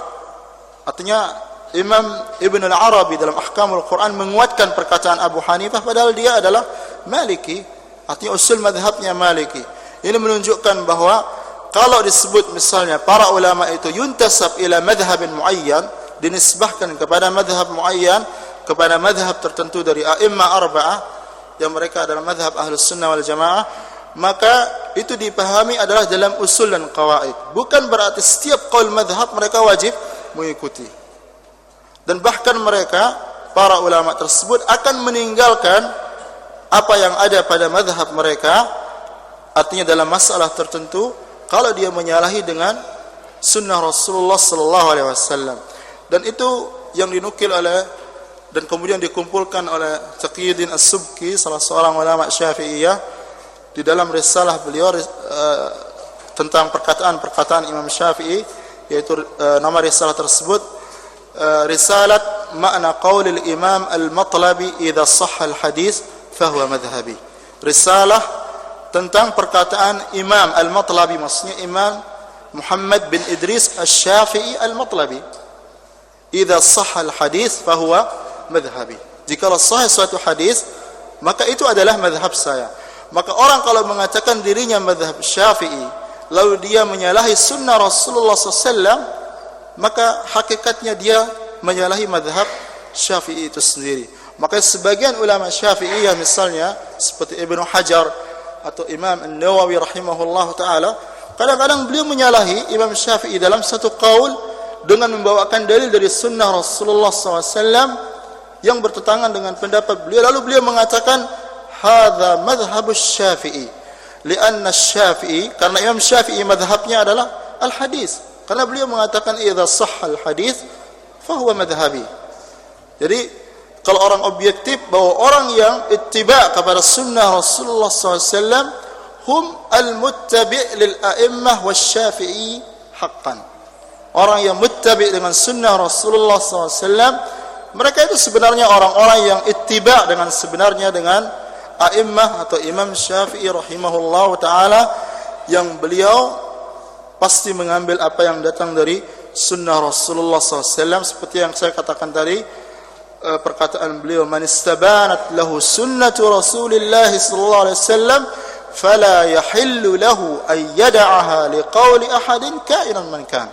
artinya Imam Ibn al-Arabi dalam Ahkamul Quran menguatkan perkataan Abu Hanifah, padahal dia adalah Maliki, artinya usul madhabnya Maliki. Ini menunjukkan bahwa kalau disebut misalnya para ulama itu yuntasab ila madhabin muayyan, dinisbahkan kepada madhab muayyan, kepada madhab tertentu dari a'imma arba'ah yang mereka adalah madhab ahlus sunnah wal jamaah, maka itu dipahami adalah dalam usul dan qawaid, bukan berarti setiap qaul madhab mereka wajib mengikuti. Dan bahkan mereka, para ulama tersebut akan meninggalkan apa yang ada pada madhab mereka, artinya dalam masalah tertentu, kalau dia menyalahi dengan sunnah Rasulullah sallallahu alaihi wasallam. Dan itu yang dinukil oleh dan kemudian dikumpulkan oleh Taqiyuddin As-Subki, salah seorang ulama Syafi'iyah, di dalam risalah beliau tentang perkataan-perkataan Imam Syafi'i, yaitu nama risalah tersebut Risalat Ma'na Qaulil Imam Al-Matlabi Idza Shahha Al-Hadis Fahuwa Madhhabi. Risalah tentang perkataan Imam Al-Matlabi, maksudnya Imam Muhammad bin Idris Asy-Syafi'i Al-Matlabi, Idza Shahha Al-Hadis Fahuwa Madhhabi. Jika sahih suatu hadis, maka itu adalah madhab saya. Maka orang kalau mengatakan dirinya madhab Syafi'i, lalu dia menyalahi sunnah Rasulullah SAW, maka hakikatnya dia menyalahi madhab Syafi'i itu sendiri. Maka sebagian ulama Syafi'iyah misalnya seperti Ibnu Hajar atau Imam An-Nawawi rahimahullah ta'ala, kadang-kadang beliau menyalahi Imam Syafi'i dalam satu qaul dengan membawakan dalil dari sunnah Rasulullah SAW yang bertentangan dengan pendapat beliau. Lalu beliau mengatakan hadza madhhabus Syafi'i, lianna Syafi'i, karena Imam Syafi'i madhabnya adalah al-hadis, karena beliau mengatakan idza shahha al-hadis fa huwa madhhabi. Jadi kalau orang objektif, bahwa orang yang ittiba' kepada sunnah Rasulullah SAW hum al-muttabi' lil a'immah wasy-Syafi'i haqqan. Orang yang muttabi' dengan sunnah Rasulullah SAW, mereka itu sebenarnya orang-orang yang ittiba' dengan sebenarnya dengan a'immah atau Imam Syafi'i rahimahullahu ta'ala, yang beliau pasti mengambil apa yang datang dari sunnah Rasulullah SAW, seperti yang saya katakan tadi, perkataan beliau, man istabanat lahu sunnatu Rasulillah sallallahu alaihi wasallam fala yahillu lahu ay yad'aha liqauli ahadin ka'inan man kan.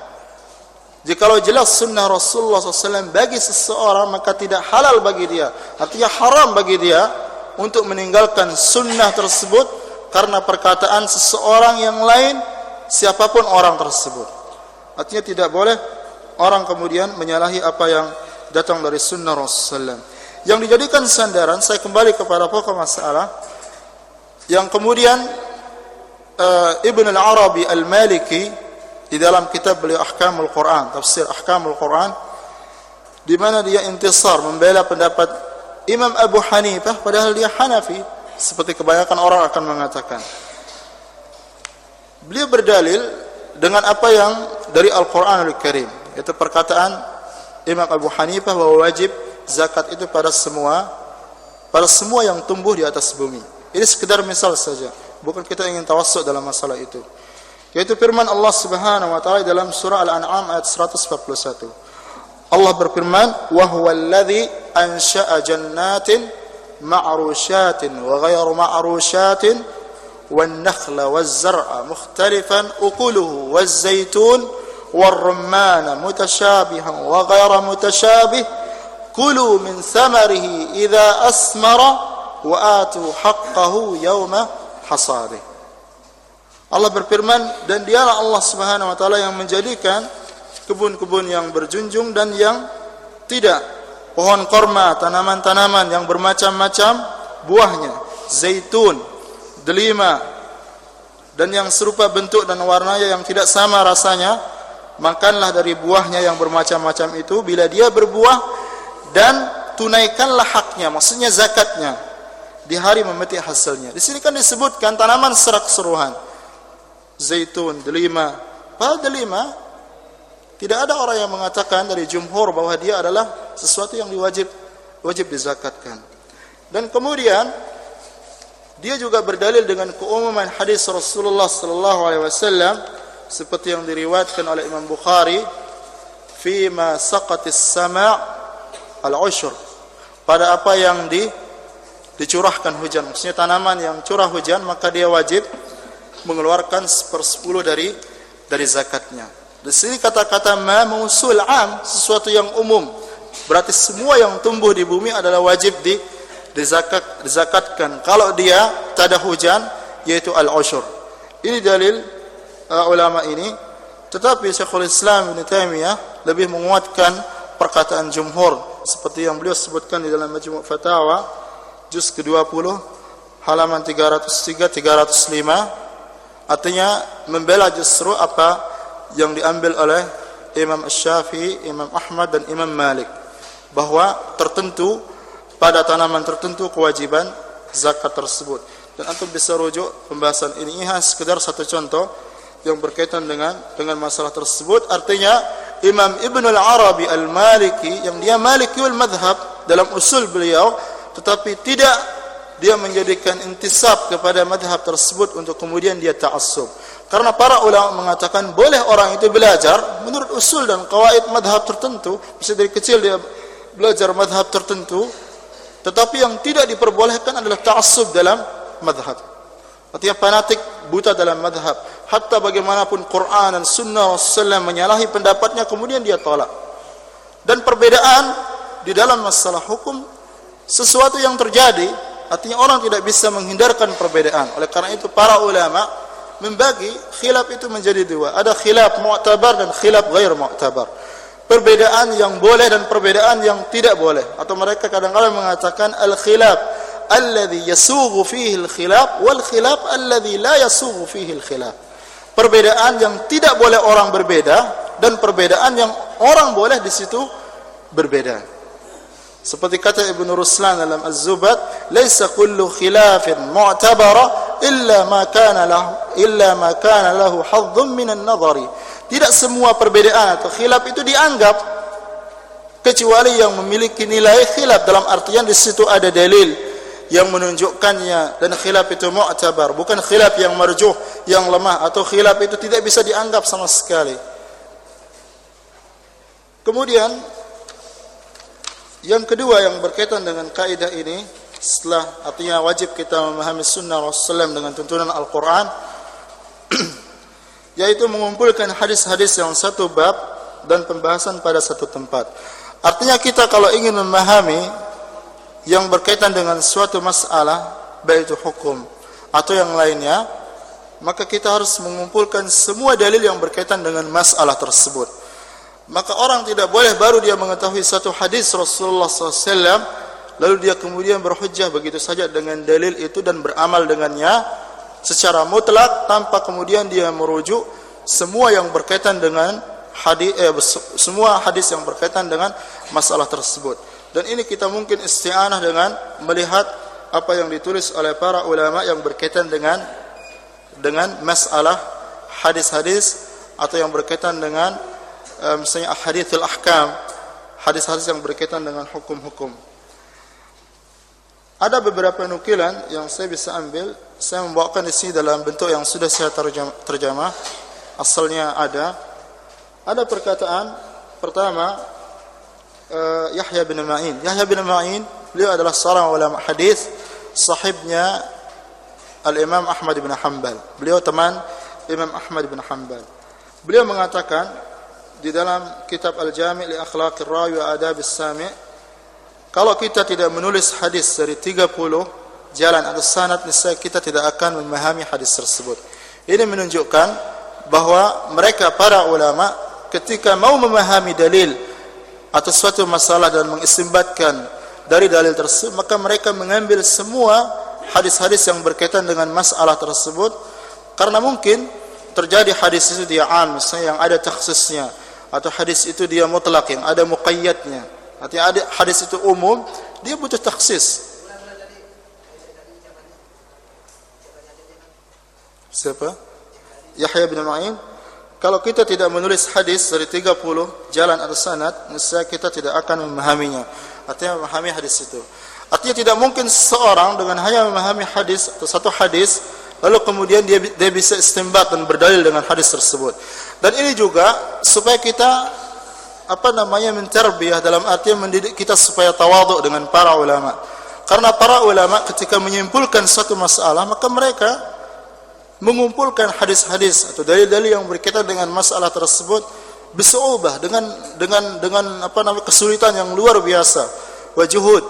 Jikalau jelas sunnah Rasulullah SAW bagi seseorang, maka tidak halal bagi dia, artinya haram bagi dia untuk meninggalkan sunnah tersebut karena perkataan seseorang yang lain, siapapun orang tersebut. Artinya tidak boleh orang kemudian menyalahi apa yang datang dari sunnah Rasulullah. Yang dijadikan sandaran, saya kembali kepada pokok masalah, yang kemudian Ibn al-Arabi al-Maliki di dalam kitab beliau Ahkamul Quran, tafsir Ahkamul Quran, di mana dia intisar membela pendapat Imam Abu Hanifah padahal dia Hanafi, seperti kebanyakan orang akan mengatakan. Beliau berdalil dengan apa yang dari Al-Quran Al-Karim, yaitu perkataan Imam Abu Hanifah bahwa wajib zakat itu pada semua yang tumbuh di atas bumi. Ini sekedar misal saja, bukan kita ingin tawassuk dalam masalah itu. Yaitu firman Allah Subhanahu wa taala dalam surah Al-An'am ayat 141. Allah berfirman, "Wa huwal ladzi ansha'a jannatin ma'rushatin wa ghayra ma'rushatin wan nakhla waz zar'a mukhtalifan ukuluhu waz zaitun war rumman mutashabihan wa ghayra mutashabih kulu min thamarihi idza asmara wa atu haqqahu yawma hasadih." Allah berfirman, dan dialah Allah Subhanahu wa taala yang menjadikan kebun-kebun yang berjunjung dan yang tidak, pohon korma, tanaman-tanaman yang bermacam-macam buahnya, zaitun, delima, dan yang serupa bentuk dan warnanya yang tidak sama rasanya. Makanlah dari buahnya yang bermacam-macam itu bila dia berbuah, dan tunaikanlah haknya, maksudnya zakatnya, di hari memetik hasilnya. Di sini kan disebutkan tanaman secara keseluruhan, zaitun, delima. Padahal delima tidak ada orang yang mengatakan dari jumhur bahwa dia adalah sesuatu yang wajib dizakatkan. Dan kemudian dia juga berdalil dengan keumuman hadis Rasulullah sallallahu alaihi wasallam seperti yang diriwayatkan oleh Imam Bukhari, fi ma saqatis sama' al-ushr, pada apa yang dicurahkan hujan, maksudnya tanaman yang curah hujan, maka dia wajib mengeluarkan 1/10 dari zakatnya. Di sini kata-kata ma mausul am, sesuatu yang umum. Berarti semua yang tumbuh di bumi adalah wajib dizakatkan kalau dia tak ada hujan, yaitu al-ushr. Ini dalil ulama ini. Tetapi Syekhul Islam Ibn Taimiyah lebih menguatkan perkataan jumhur seperti yang beliau sebutkan di dalam Majmu' Fatawa juz ke-20 halaman 303-305. Artinya membela justru apa yang diambil oleh Imam Syafi'i, Imam Ahmad dan Imam Malik, bahwa tertentu pada tanaman tertentu kewajiban zakat tersebut. Dan antum bisa rujuk pembahasan ini. Ini sekedar satu contoh yang berkaitan dengan masalah tersebut. Artinya Imam Ibn al-Arabi al-Maliki, yang dia Malikiyul madhab dalam usul beliau, tetapi tidak dia menjadikan intisab kepada madhab tersebut untuk kemudian dia ta'assub. Karena para ulama mengatakan boleh orang itu belajar menurut usul dan qawaid madhab tertentu, bisa dari kecil dia belajar madhab tertentu, tetapi yang tidak diperbolehkan adalah ta'assub dalam madhab. Artinya fanatik buta dalam madhab. Hatta bagaimanapun Quran dan Sunnah Rasulullah menyalahi pendapatnya, kemudian dia tolak. Dan perbedaan di dalam masalah hukum sesuatu yang terjadi, artinya orang tidak bisa menghindarkan perbedaan. Oleh karena itu para ulama membagi khilaf itu menjadi dua. Ada khilaf mu'tabar dan khilaf ghair mu'tabar. Perbedaan yang boleh dan perbedaan yang tidak boleh. Atau mereka kadang-kadang mengatakan al-khilaf alladhi yasughu fihi al-khilaf wal khilaf alladhi la yasughu fihi al-khilaf. Perbedaan yang tidak boleh orang berbeda dan perbedaan yang orang boleh di situ berbeda. Seperti kata Ibn Ruslan dalam Az-Zubat, "Laisa kullu khilafin mu'tabara illa ma kana lahu haddun min an-nadhari." Tidak semua perbedaan atau khilaf itu dianggap, kecuali yang memiliki nilai khilaf, dalam artian di situ ada dalil yang menunjukkannya, dan khilaf itu mu'tabar, bukan khilaf yang marjuh, yang lemah, atau khilaf itu tidak bisa dianggap sama sekali. Kemudian yang kedua yang berkaitan dengan kaidah ini, setelah artinya wajib kita memahami sunnah Rasulullah dengan tuntunan Al-Quran, yaitu mengumpulkan hadis-hadis yang satu bab dan pembahasan pada satu tempat. Artinya kita kalau ingin memahami yang berkaitan dengan suatu masalah, baik itu hukum atau yang lainnya, maka kita harus mengumpulkan semua dalil yang berkaitan dengan masalah tersebut. Maka orang tidak boleh baru dia mengetahui satu hadis Rasulullah SAW, lalu dia kemudian berhujjah begitu saja dengan dalil itu dan beramal dengannya secara mutlak tanpa kemudian dia merujuk semua yang berkaitan dengan semua hadis yang berkaitan dengan masalah tersebut. Dan ini kita mungkin isti'anah dengan melihat apa yang ditulis oleh para ulama yang berkaitan dengan masalah hadis-hadis atau yang berkaitan dengan misalnya ahaditsul ahkam, hadis-hadis yang berkaitan dengan hukum-hukum. Ada beberapa nukilan yang saya bisa ambil, saya membawakan di sini dalam bentuk yang sudah saya terjemah. Asalnya ada perkataan pertama Yahya bin Ma'in. Yahya bin Ma'in, beliau adalah seorang ulama hadis, sahibnya Al-Imam Ahmad bin Hanbal. Beliau teman Imam Ahmad bin Hanbal. Beliau mengatakan di dalam kitab Al-Jami' li Akhlaqir Rawi wa Adabis Sami', kalau kita tidak menulis hadis dari 30 jalan atau sanad, niscaya kita tidak akan memahami hadis tersebut. Ini menunjukkan bahwa mereka para ulama ketika mau memahami dalil atau suatu masalah dan mengistimbatkan dari dalil tersebut, maka mereka mengambil semua hadis-hadis yang berkaitan dengan masalah tersebut, karena mungkin terjadi hadis itu dia am, misalnya yang ada takhsisnya, atau hadis itu dia mutlak yang ada muqayyadnya, artinya ada hadis itu umum, dia butuh takhsis. Siapa? Yahya bin Ma'in. Kalau kita tidak menulis hadis dari 30 jalan atau sanad, niscaya kita tidak akan memahaminya. Artinya memahami hadis itu. Artinya tidak mungkin seorang dengan hanya memahami hadis atau satu hadis, lalu kemudian dia bisa istinbat dan berdalil dengan hadis tersebut. Dan ini juga supaya kita mentarbiyah, dalam artian mendidik kita supaya tawadhu dengan para ulama. Karena para ulama ketika menyimpulkan suatu masalah, maka mereka mengumpulkan hadis-hadis atau dalil-dalil yang berkaitan dengan masalah tersebut bisu'ubah, dengan kesulitan yang luar biasa, wajuhud.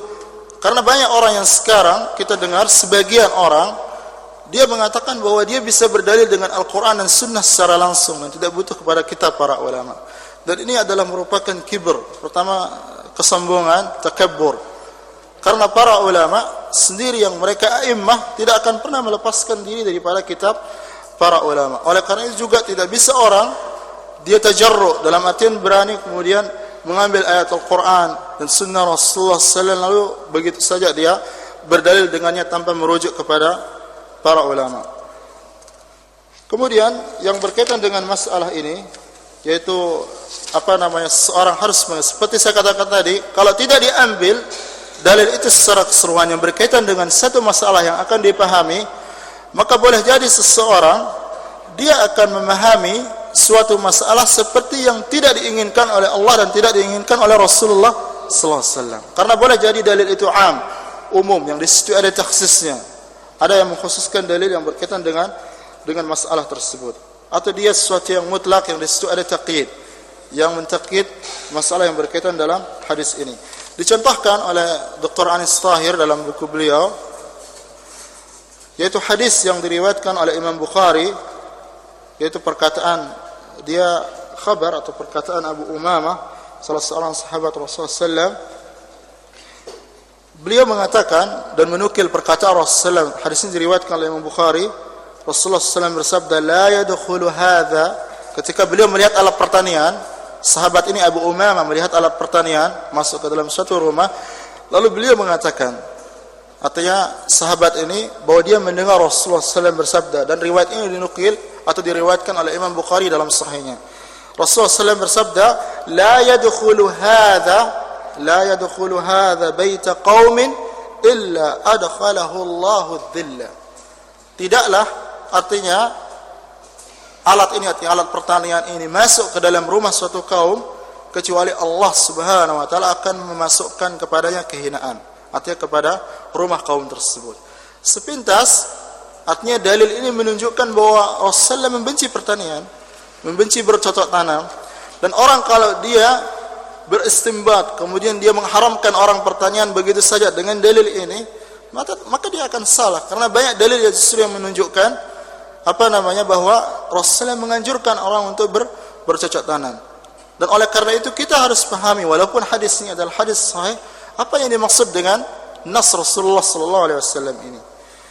Karena banyak orang yang sekarang kita dengar, sebagian orang dia mengatakan bahwa dia bisa berdalil dengan Al-Quran dan Sunnah secara langsung dan tidak butuh kepada kitab para ulama. Dan ini adalah merupakan kibr, pertama kesombongan, takabbur. Karena para ulama sendiri yang mereka a'immah tidak akan pernah melepaskan diri daripada kitab para ulama. Oleh karena itu juga tidak bisa orang dia tajarru, dalam artian berani kemudian mengambil ayat Al-Quran dan Sunnah Rasulullah SAW lalu begitu saja dia berdalil dengannya tanpa merujuk kepada para ulama. Kemudian yang berkaitan dengan masalah ini, yaitu seorang harus, seperti saya katakan tadi, kalau tidak diambil dalil itu secara keseluruhan yang berkaitan dengan satu masalah yang akan dipahami, maka boleh jadi seseorang dia akan memahami suatu masalah seperti yang tidak diinginkan oleh Allah dan tidak diinginkan oleh Rasulullah sallallahu alaihi wasallam. Karena boleh jadi dalil itu am, umum, yang di situ ada takhsisnya. Ada yang mengkhususkan dalil yang berkaitan dengan masalah tersebut. Atau dia sesuatu yang mutlak yang di situ ada taqyid, yang mentaqyid masalah yang berkaitan dalam hadis ini. Dicontohkan oleh Dr. Anis Tahir dalam buku beliau, yaitu hadis yang diriwayatkan oleh Imam Bukhari, yaitu perkataan dia khabar atau perkataan Abu Umamah, salah seorang sahabat Rasulullah SAW. Beliau mengatakan dan menukil perkataan Rasulullah SAW. Hadis ini diriwayatkan oleh Imam Bukhari. Rasulullah SAW bersabda, la yadkhulu hadza, ketika beliau melihat alat pertanian. Sahabat ini Abu Umamah melihat alat pertanian masuk ke dalam suatu rumah, lalu beliau mengatakan, artinya sahabat ini bahwa dia mendengar Rasulullah SAW bersabda, dan riwayat ini dinukil atau diriwayatkan oleh Imam Bukhari dalam sahihnya. Rasulullah SAW bersabda, la yadkhulu hadza baita qaumin illa adkhalahu Allahu dhilla. Tidaklah, artinya alat ini, artinya alat pertanian ini masuk ke dalam rumah suatu kaum kecuali Allah Subhanahu wa taala akan memasukkan kepadanya kehinaan, artinya kepada rumah kaum tersebut. Sepintas artinya dalil ini menunjukkan bahwa Rasulullah membenci pertanian, membenci bercocok tanam, dan orang kalau dia beristimbat, kemudian dia mengharamkan orang pertanian begitu saja dengan dalil ini, maka dia akan salah. Karena banyak dalil yang justru yang menunjukkan bahwa Rasulullah menganjurkan orang untuk bercocok tanam. Dan oleh karena itu kita harus pahami, walaupun hadis ini adalah hadis sahih, apa yang dimaksud dengan nas Rasulullah sallallahu alaihi wasallam ini.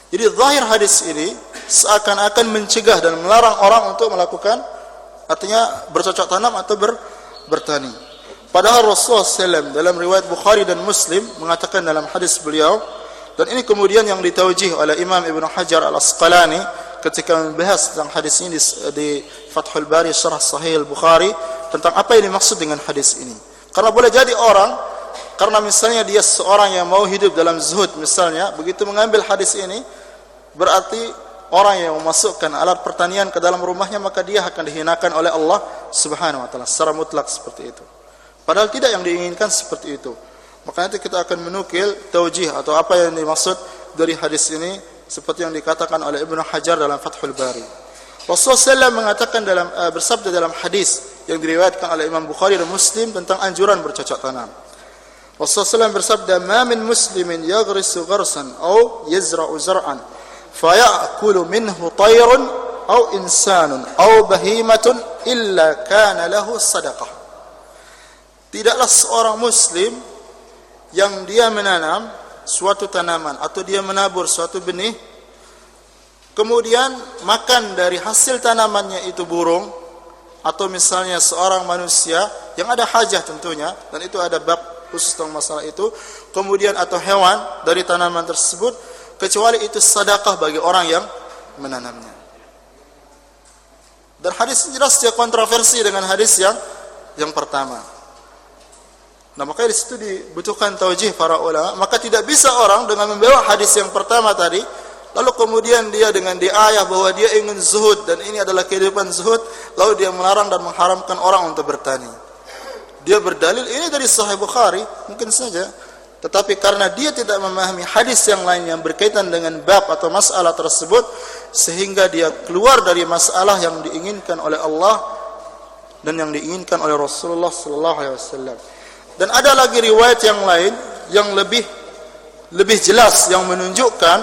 Jadi zahir hadis ini seakan-akan mencegah dan melarang orang untuk melakukan, artinya bercocok tanam atau bertani. Padahal Rasulullah SAW dalam riwayat Bukhari dan Muslim mengatakan dalam hadis beliau, dan ini kemudian yang ditawjih oleh Imam Ibn Hajar Al-Asqalani ketika membahas tentang hadis ini di Fathul Bari Syarah Sahih Al-Bukhari, tentang apa yang dimaksud dengan hadis ini. Karena boleh jadi orang, karena misalnya dia seorang yang mau hidup dalam zuhud misalnya, begitu mengambil hadis ini, berarti orang yang memasukkan alat pertanian ke dalam rumahnya, maka dia akan dihinakan oleh Allah Subhanahu wa taala secara mutlak seperti itu. Padahal tidak yang diinginkan seperti itu. Maka nanti kita akan menukil taujih atau apa yang dimaksud dari hadis ini seperti yang dikatakan oleh Ibnu Hajar dalam Fathul Bari. Rasulullah SAW mengatakan bersabda dalam hadis yang diriwayatkan oleh Imam Bukhari dan Muslim tentang anjuran bercocok tanam. Rasulullah SAW bersabda, "Ma min muslimin yaghrisu gharsan aw yazra'u zar'an faya'kulu minhu tayrun aw insanun aw bahimatun illa kana lahu sadaqah." Tidaklah seorang muslim yang dia menanam suatu tanaman atau dia menabur suatu benih, kemudian makan dari hasil tanamannya itu burung, atau misalnya seorang manusia yang ada hajah tentunya, dan itu ada bab khusus tentang masalah itu, kemudian atau hewan dari tanaman tersebut, kecuali itu sedekah bagi orang yang menanamnya. Dan hadis jelas dia kontroversi dengan hadis yang pertama. Nah, maka di situ dibutuhkan taujih para ulama. Maka tidak bisa orang dengan membawa hadis yang pertama tadi, lalu kemudian dia dengan diayah bahwa dia ingin zuhud dan ini adalah kehidupan zuhud, lalu dia melarang dan mengharamkan orang untuk bertani. Dia berdalil ini dari Sahih Bukhari, mungkin saja. Tetapi karena dia tidak memahami hadis yang lain yang berkaitan dengan bab atau masalah tersebut, sehingga dia keluar dari masalah yang diinginkan oleh Allah dan yang diinginkan oleh Rasulullah sallallahu alaihi wasallam. Dan ada lagi riwayat yang lain yang lebih jelas yang menunjukkan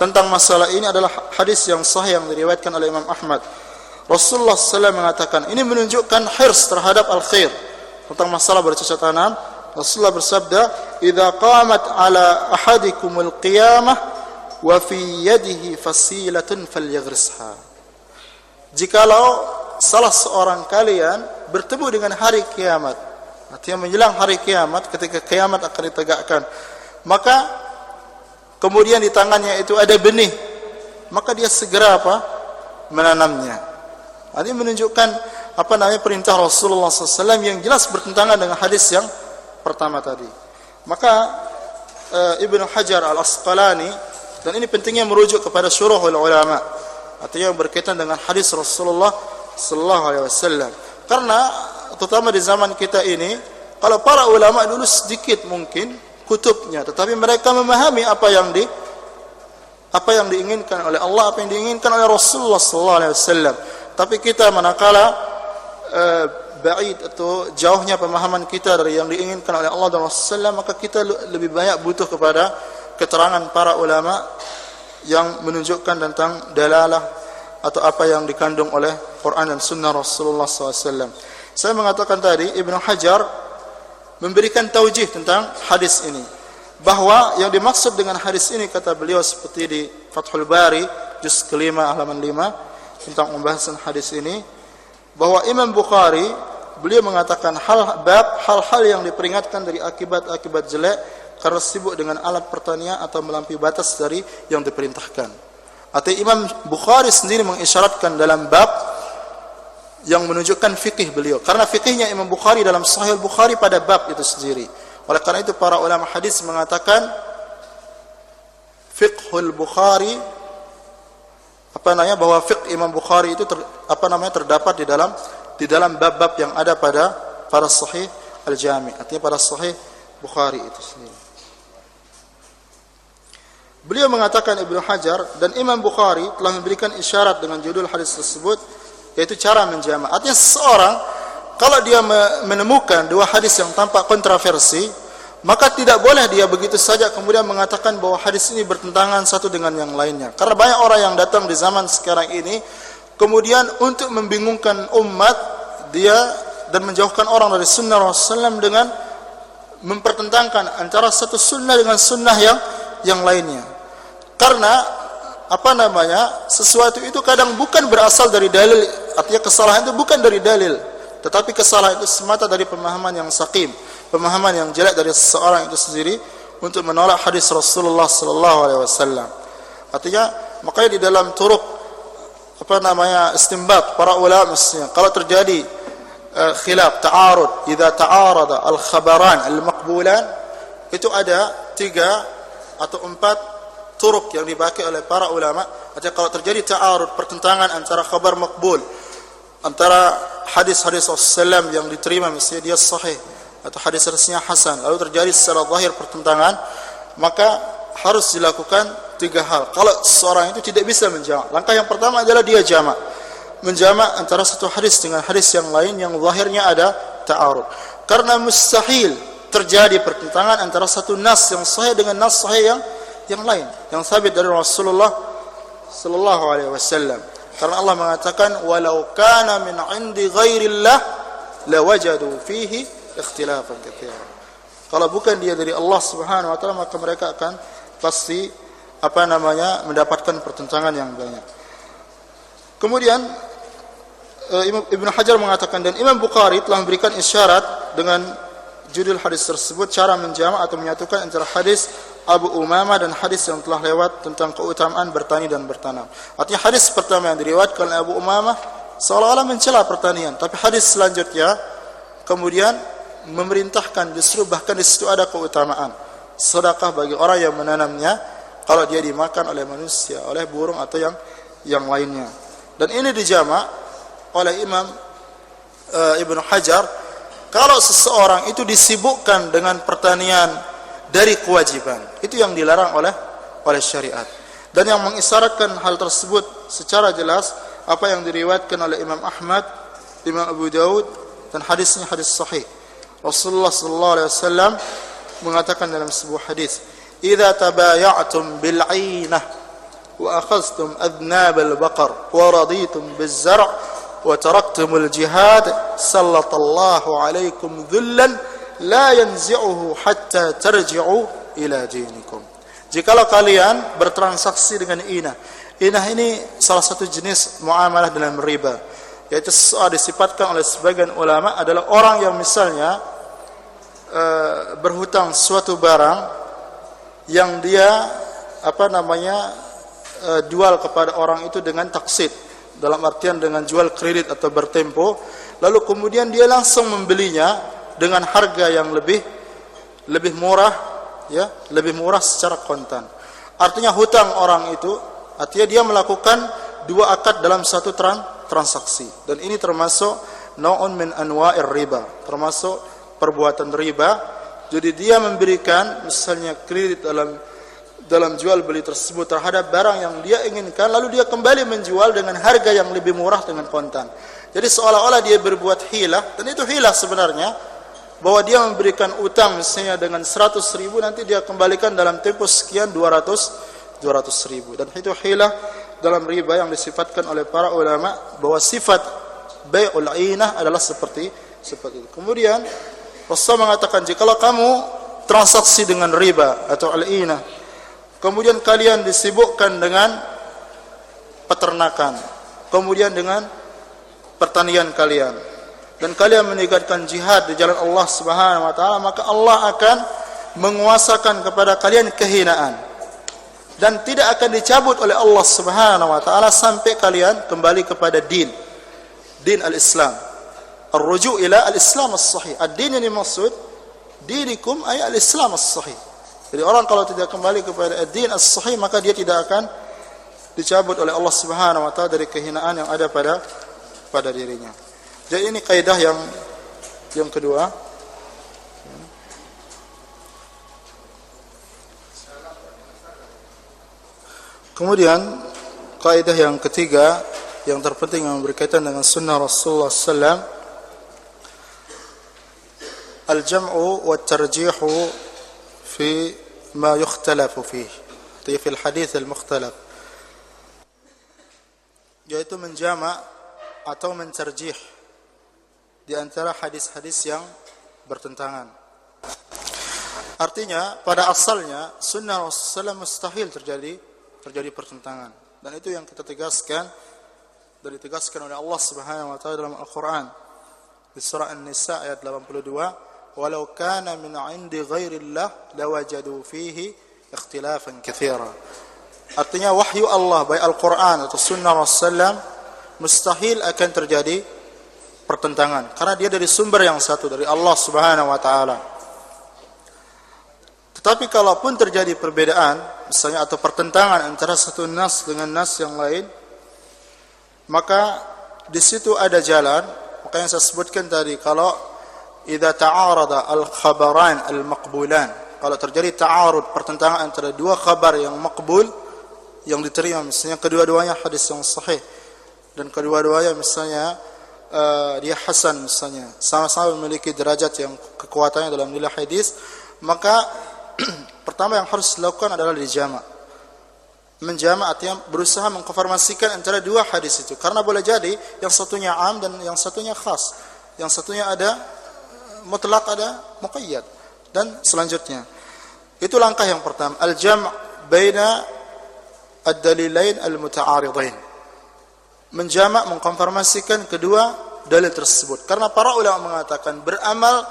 tentang masalah ini adalah hadis yang sahih yang diriwayatkan oleh Imam Ahmad. Rasulullah SAW mengatakan, ini menunjukkan hirs terhadap al-khair tentang masalah bercocok tanam. Rasulullah bersabda, "Idza qamat ala ahadikumul qiyamah wa fi yadihi fasilatun falyaghrisha." Jikalau salah seorang kalian bertemu dengan hari kiamat, artinya menjelang hari kiamat, ketika kiamat akan ditegakkan, maka kemudian di tangannya itu ada benih, maka dia segera menanamnya. Ini menunjukkan perintah Rasulullah SAW yang jelas bertentangan dengan hadis yang pertama tadi. Maka Ibnu Hajar Al-Asqalani, dan ini pentingnya merujuk kepada syuruhul ulama, artinya yang berkaitan dengan hadis Rasulullah sallallahu alaihi wasallam. Karena terutama di zaman kita ini, kalau para ulama dulu sedikit mungkin kutubnya, tetapi mereka memahami apa yang diinginkan oleh Allah, apa yang diinginkan oleh Rasulullah sallallahu alaihi wasallam. Tapi kita manakala ba'id atau jauhnya pemahaman kita dari yang diinginkan oleh Allah dan Rasulullah, maka kita lebih banyak butuh kepada keterangan para ulama yang menunjukkan tentang dalalah atau apa yang dikandung oleh Quran dan Sunnah Rasulullah SAW. Saya mengatakan tadi, Ibnu Hajar memberikan taujih tentang hadis ini, bahwa yang dimaksud dengan hadis ini, kata beliau seperti di Fathul Bari juz kelima halaman 5 tentang pembahasan hadis ini, bahwa Imam Bukhari beliau mengatakan hal-hal yang diperingatkan dari akibat-akibat jelek karena sibuk dengan alat pertanian atau melampaui batas dari yang diperintahkan. Atau Imam Bukhari sendiri mengisyaratkan dalam bab yang menunjukkan fikih beliau, karena fikihnya Imam Bukhari dalam Sahih Bukhari pada bab itu sendiri. Oleh karena itu para ulama hadis mengatakan fiqhul Bukhari, bahwa fiqh Imam Bukhari itu terdapat di dalam bab-bab yang ada pada Sahih Al-Jami', artinya pada Sahih Bukhari itu sendiri. Beliau mengatakan, Ibnu Hajar dan Imam Bukhari telah memberikan isyarat dengan judul hadis tersebut, yaitu cara menjamak. Artinya seseorang kalau dia menemukan dua hadis yang tampak kontroversi, maka tidak boleh dia begitu saja kemudian mengatakan bahwa hadis ini bertentangan satu dengan yang lainnya. Karena banyak orang yang datang di zaman sekarang ini kemudian untuk membingungkan umat dia dan menjauhkan orang dari sunnah Rasulullah SAW dengan mempertentangkan antara satu sunnah dengan sunnah yang lainnya. Karena sesuatu itu kadang bukan berasal dari dalil, artinya kesalahan itu bukan dari dalil, tetapi kesalahan itu semata dari pemahaman yang saqim, pemahaman yang jelek dari seseorang itu sendiri untuk menolak hadis Rasulullah sallallahu alaihi wasallam. Artinya makanya di dalam turuk istinbat para ulama kalau terjadi khilaf, ta'arud, idza ta'arada al-khabaran al-maqbulan, itu ada 3 atau 4 turuk yang dipakai oleh para ulama. Artinya kalau terjadi ta'arud, pertentangan antara khabar maqbul, antara hadis-hadis Rasulullah yang diterima misalnya dia sahih atau hadis-hadisnya hasan, lalu terjadi secara zahir pertentangan, maka harus dilakukan 3 hal. Kalau seorang itu tidak bisa menjamak, langkah yang pertama adalah dia jamak, menjamak antara satu hadis dengan hadis yang lain yang zahirnya ada ta'arud. Karena mustahil terjadi pertentangan antara satu nas yang sahih dengan nas sahih yang lain yang sabit dari Rasulullah sallallahu alaihi wasallam. Karena Allah mengatakan walau kana min 'indi ghairillah lawajadu fihi ikhtilafan katsiran. Kalau bukan dia dari Allah Subhanahu wa taala, maka mereka akan pasti mendapatkan pertentangan yang banyak. Kemudian Ibnu Hajar mengatakan, dan Imam Bukhari telah memberikan isyarat dengan judul hadis tersebut, cara menjamak atau menyatukan antara hadis Abu Umamah dan hadis yang telah lewat tentang keutamaan bertani dan bertanam. Artinya hadis pertama yang diriwayatkan oleh Abu Umamah seolah-olah mencela pertanian, tapi hadis selanjutnya kemudian memerintahkan, justru bahkan di situ ada keutamaan sedekah bagi orang yang menanamnya kalau dia dimakan oleh manusia, oleh burung atau yang lainnya. Dan ini dijamak oleh Imam Ibnu Hajar. Kalau seseorang itu disibukkan dengan pertanian dari kewajiban, itu yang dilarang oleh syariat. Dan yang mengisyaratkan hal tersebut secara jelas apa yang diriwayatkan oleh Imam Ahmad, Imam Abu Daud, dan hadisnya hadis sahih. Rasulullah sallallahu alaihi wasallam mengatakan dalam sebuah hadis, "Idza tabaya'tum bil 'ainah wa akhadhtum adnab al-baqar wa raditum biz-zar' wa taraktumul jihad sallallahu alaikum dhullan la yanzi'uhu hatta tarji'u ila dinikum." Jikalau kalian bertransaksi dengan inah. Inah ini salah satu jenis muamalah dalam riba, yaitu sesuatu disifatkan oleh sebagian ulama adalah orang yang misalnya berhutang suatu barang yang dia jual kepada orang itu dengan taksid, dalam artian dengan jual kredit atau bertempo, lalu kemudian dia langsung membelinya dengan harga yang lebih murah, ya, lebih murah secara kontan. Artinya hutang orang itu, artinya dia melakukan 2 akad dalam satu transaksi, dan ini termasuk nau'un min anwa'ir riba, termasuk perbuatan riba. Jadi dia memberikan misalnya kredit dalam jual beli tersebut terhadap barang yang dia inginkan, lalu dia kembali menjual dengan harga yang lebih murah dengan kontan. Jadi seolah-olah dia berbuat hilah, dan itu hilah sebenarnya, bahwa dia memberikan utang misalnya dengan 100.000, nanti dia kembalikan dalam tempo sekian 200.000, dan itu hilah dalam riba yang disifatkan oleh para ulama bahwa sifat bai'ul 'ainah adalah seperti itu. Kemudian Rasulullah mengatakan, jikalau kamu transaksi dengan riba atau al-'ainah, kemudian kalian disibukkan dengan peternakan, kemudian dengan pertanian kalian, dan kalian meningkatkan jihad di jalan Allah Subhanahu wa taala, maka Allah akan menguasakan kepada kalian kehinaan dan tidak akan dicabut oleh Allah Subhanahu wa taala sampai kalian kembali kepada din al-Islam. Ar-ruju' ila al-Islam as-sahih. Ad-din yang dimaksud dinikum ay al-Islam as-sahih. Jadi orang kalau tidak kembali kepada ad-din as-sahih, maka dia tidak akan dicabut oleh Allah Subhanahu wa taala dari kehinaan yang ada pada dirinya. Jadi ini kaidah yang kedua. Kemudian kaidah yang ketiga yang terpenting yang berkaitan dengan sunnah Rasulullah SAW al-jam'u wa tarjihu fi ma yukhtalafu fihi, fi al-hadits al-mukhtalaf, yaitu menjama' atau mentarjih di antara hadis-hadis yang bertentangan. Artinya pada asalnya sunnah Rasulullah mustahil terjadi pertentangan, dan itu yang kita tegaskan dan ditegaskan oleh Allah Subhanahu wa taala dalam Al-Qur'an di surah An-Nisa ayat 82, walau kana min 'indi ghairillah lawajadu fihi ikhtilafan katsira. Artinya wahyu Allah baik Al-Qur'an atau sunnah Rasulullah mustahil akan terjadi pertentangan karena dia dari sumber yang satu, dari Allah Subhanahu wa taala. Tetapi kalaupun terjadi perbedaan misalnya atau pertentangan antara satu nas dengan nas yang lain, maka di situ ada jalan. Maka yang saya sebutkan tadi, kalau idza ta'arada al-khabaran al-maqbulan, kalau terjadi ta'arud, pertentangan antara dua khabar yang maqbul, yang diterima, misalnya kedua-duanya hadis yang sahih dan kedua-duanya misalnya dia hasan, misalnya sama-sama memiliki derajat yang kekuatannya dalam nilai hadis, maka pertama yang harus dilakukan adalah dijama'. Menjama' artinya berusaha mengkonfirmasikan antara dua hadis itu, karena boleh jadi yang satunya am dan yang satunya khas, yang satunya ada mutlaq, ada muqayyad, dan selanjutnya. Itu langkah yang pertama, al-jam' baina ad-dalilain al-muta'aridain. Menjama', mengkonfirmasikan kedua dalil tersebut, karena para ulama mengatakan beramal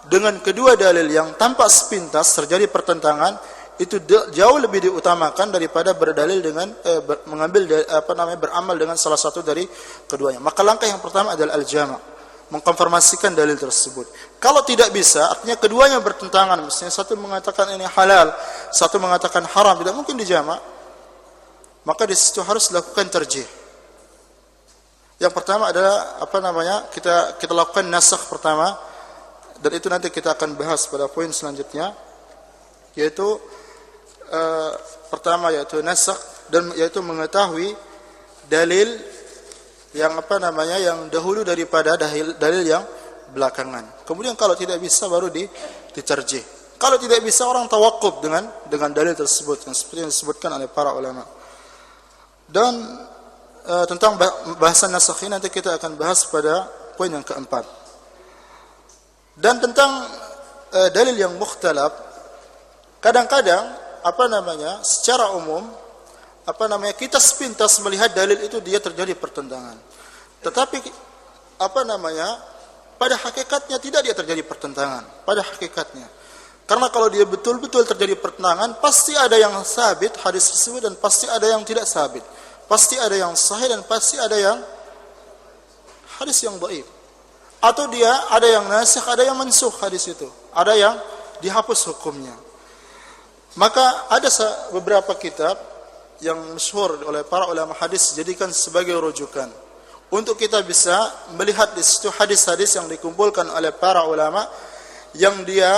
dengan kedua dalil yang tampak sepintas terjadi pertentangan itu jauh lebih diutamakan daripada berdalil dengan beramal dengan salah satu dari keduanya. Maka langkah yang pertama adalah al-jama', mengkonfirmasikan dalil tersebut. Kalau tidak bisa, artinya keduanya bertentangan, misalnya satu mengatakan ini halal, satu mengatakan haram, tidak mungkin dijama', maka di situ harus dilakukan tarjih. Yang pertama adalah kita lakukan nasakh pertama, dan itu nanti kita akan bahas pada poin selanjutnya, yaitu pertama yaitu nasakh, dan yaitu mengetahui dalil yang yang dahulu daripada dalil yang belakangan. Kemudian kalau tidak bisa baru ditarjih. Kalau tidak bisa, orang tawakuf dengan dalil tersebut yang seperti yang disebutkan oleh para ulama. Dan tentang bahasan nasakh ini nanti kita akan bahas pada poin yang keempat. Dan tentang dalil yang mukhtalaf, kadang-kadang secara umum kita sepintas melihat dalil itu dia terjadi pertentangan. Tetapi pada hakikatnya tidak dia terjadi pertentangan pada hakikatnya. Karena kalau dia betul-betul terjadi pertentangan, pasti ada yang sabit hadis tersebut dan pasti ada yang tidak sabit. Pasti ada yang sahih dan pasti ada yang hadis yang dhaif. Atau dia ada yang nasikh, ada yang mansukh hadis itu. Ada yang dihapus hukumnya. Maka ada beberapa kitab yang masyhur oleh para ulama hadis dijadikan sebagai rujukan untuk kita bisa melihat di situ hadis-hadis yang dikumpulkan oleh para ulama yang dia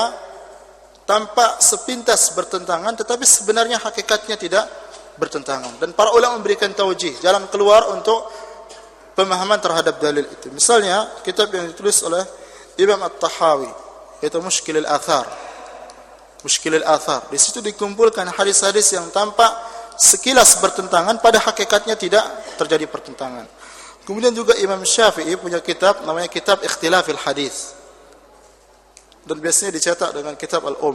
tampak sepintas bertentangan tetapi sebenarnya hakikatnya tidak bertentangan, dan para ulama memberikan taujih, jalan keluar untuk pemahaman terhadap dalil itu. Misalnya kitab yang ditulis oleh Imam At-Tahawi, yaitu Mushkil al-Athar. Mushkil al-Athar. Di situ dikumpulkan hadis-hadis yang tampak sekilas bertentangan, pada hakikatnya tidak terjadi pertentangan. Kemudian juga Imam Syafi'i punya kitab namanya Kitab Ikhtilafil Hadis, dan biasanya dicetak dengan Kitab Al-Um.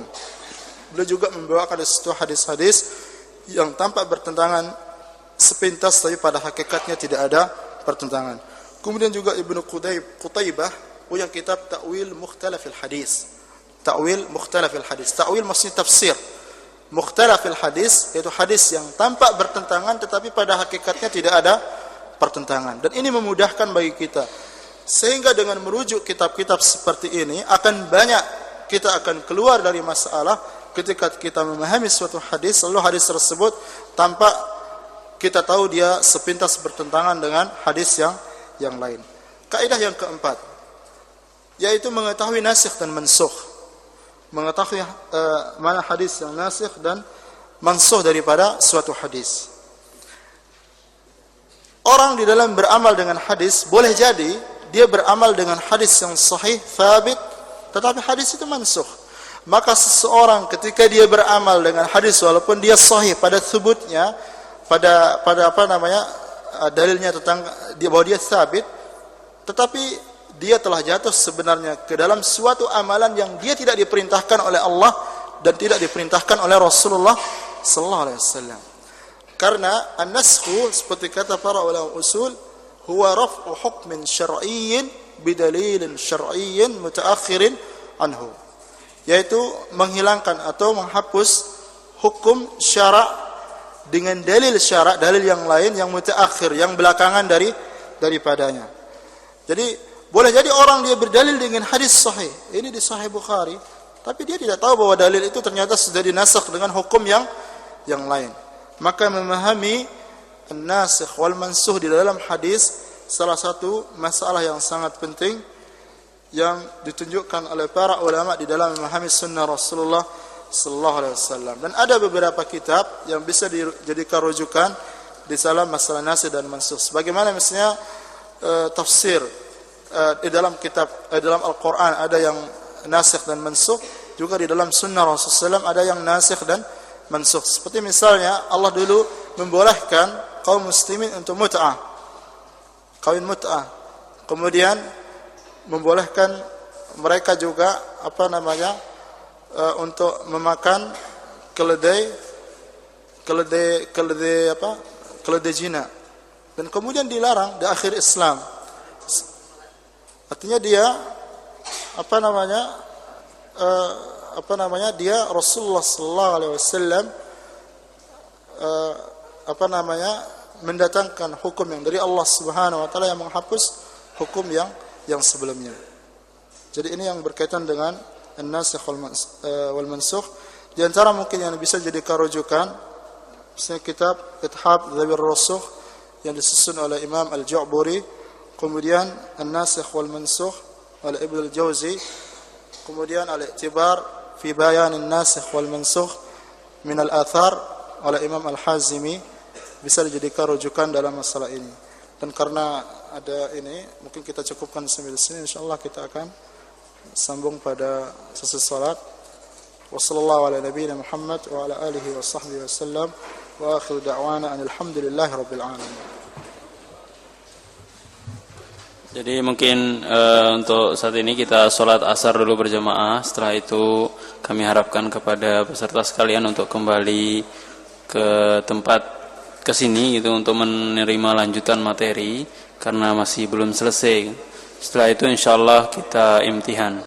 Beliau juga membawakan di situ hadis-hadis yang tampak bertentangan sepintas tapi pada hakikatnya tidak ada pertentangan. Kemudian juga Ibnu Qutaibah punya kitab Ta'wil Mukhtalafil Hadis. Ta'wil Mukhtalafil Hadis. Ta'wil maksudnya tafsir. Mukhtalafil Hadis yaitu hadis yang tampak bertentangan tetapi pada hakikatnya tidak ada pertentangan. Dan ini memudahkan bagi kita. Sehingga dengan merujuk kitab-kitab seperti ini akan banyak kita akan keluar dari masalah ketika kita memahami suatu hadis, lalu hadis tersebut tampak kita tahu dia sepintas bertentangan dengan hadis yang lain. Kaidah yang keempat yaitu mengetahui nasikh dan mansukh. Mengetahui mana hadis yang nasikh dan mansukh daripada suatu hadis. Orang di dalam beramal dengan hadis boleh jadi dia beramal dengan hadis yang sahih, thabit, tetapi hadis itu mansukh. Maka seseorang ketika dia beramal dengan hadis walaupun dia sahih pada thubutnya, pada dalilnya tentang dia bahwa dia sabit, tetapi dia telah jatuh sebenarnya ke dalam suatu amalan yang dia tidak diperintahkan oleh Allah dan tidak diperintahkan oleh Rasulullah sallallahu alaihi wasallam. Karena an-naskhu seperti kata para ulama usul huwa raf'u hukmin syar'iyyin bidalilin syar'iyyin mutaakhirin anhu, yaitu menghilangkan atau menghapus hukum syarak dengan dalil syarak, dalil yang lain yang mutaakhir, yang belakangan daripadanya. Jadi boleh jadi orang dia berdalil dengan hadis sahih, ini di Sahih Bukhari, tapi dia tidak tahu bahwa dalil itu ternyata sudah dinasakh dengan hukum yang lain. Maka memahami an-nasikh wal mansukh di dalam hadis salah satu masalah yang sangat penting yang ditunjukkan oleh para ulama di dalam memahami sunnah Rasulullah sallallahu alaihi wasallam. Dan ada beberapa kitab yang bisa dijadikan rujukan di dalam masalah nasikh dan mansukh. Sebagaimana misalnya tafsir di dalam kitab dalam Al-Qur'an ada yang nasikh dan mansukh, juga di dalam sunnah Rasulullah SAW ada yang nasikh dan mansukh. Seperti misalnya Allah dulu membolehkan kaum muslimin untuk mut'ah, kawin mut'ah. Kemudian membolehkan mereka juga untuk memakan keledai zina. Dan kemudian dilarang di akhir Islam. Artinya dia dia Rasulullah sallallahu alaihi wasallam mendatangkan hukum yang dari Allah Subhanahu wa taala yang menghapus hukum yang sebelumnya. Jadi ini yang berkaitan dengan an-nasikh wal mansukh. Di antara mungkin yang bisa jadi rujukan misalnya kitab Ithab Dzabir Rusukh yang disusun oleh Imam Al-Ja'buri, kemudian an-nasikh wal mansukh oleh Ibnu Al-Jauzi, kemudian al-i'tibar fi bayan an-nasikh wal mansukh min al-athar oleh Imam Al-Hazimi, bisa dijadikan rujukan dalam masalah ini. Dan karena ada ini, mungkin kita cukupkan sampai di sini. Insyaallah kita akan sambung pada sesi salat. Wassallallahu ala nabiyina Muhammad wa ala alihi wa sahbihi wasallam wa akhiru da'wana alhamdulillahi rabbil alamin. Jadi mungkin untuk saat ini kita sholat asar dulu berjamaah. Setelah itu kami harapkan kepada peserta sekalian untuk kembali ke tempat kesini gitu untuk menerima lanjutan materi karena masih belum selesai. Setelah itu insyaallah kita imtihan.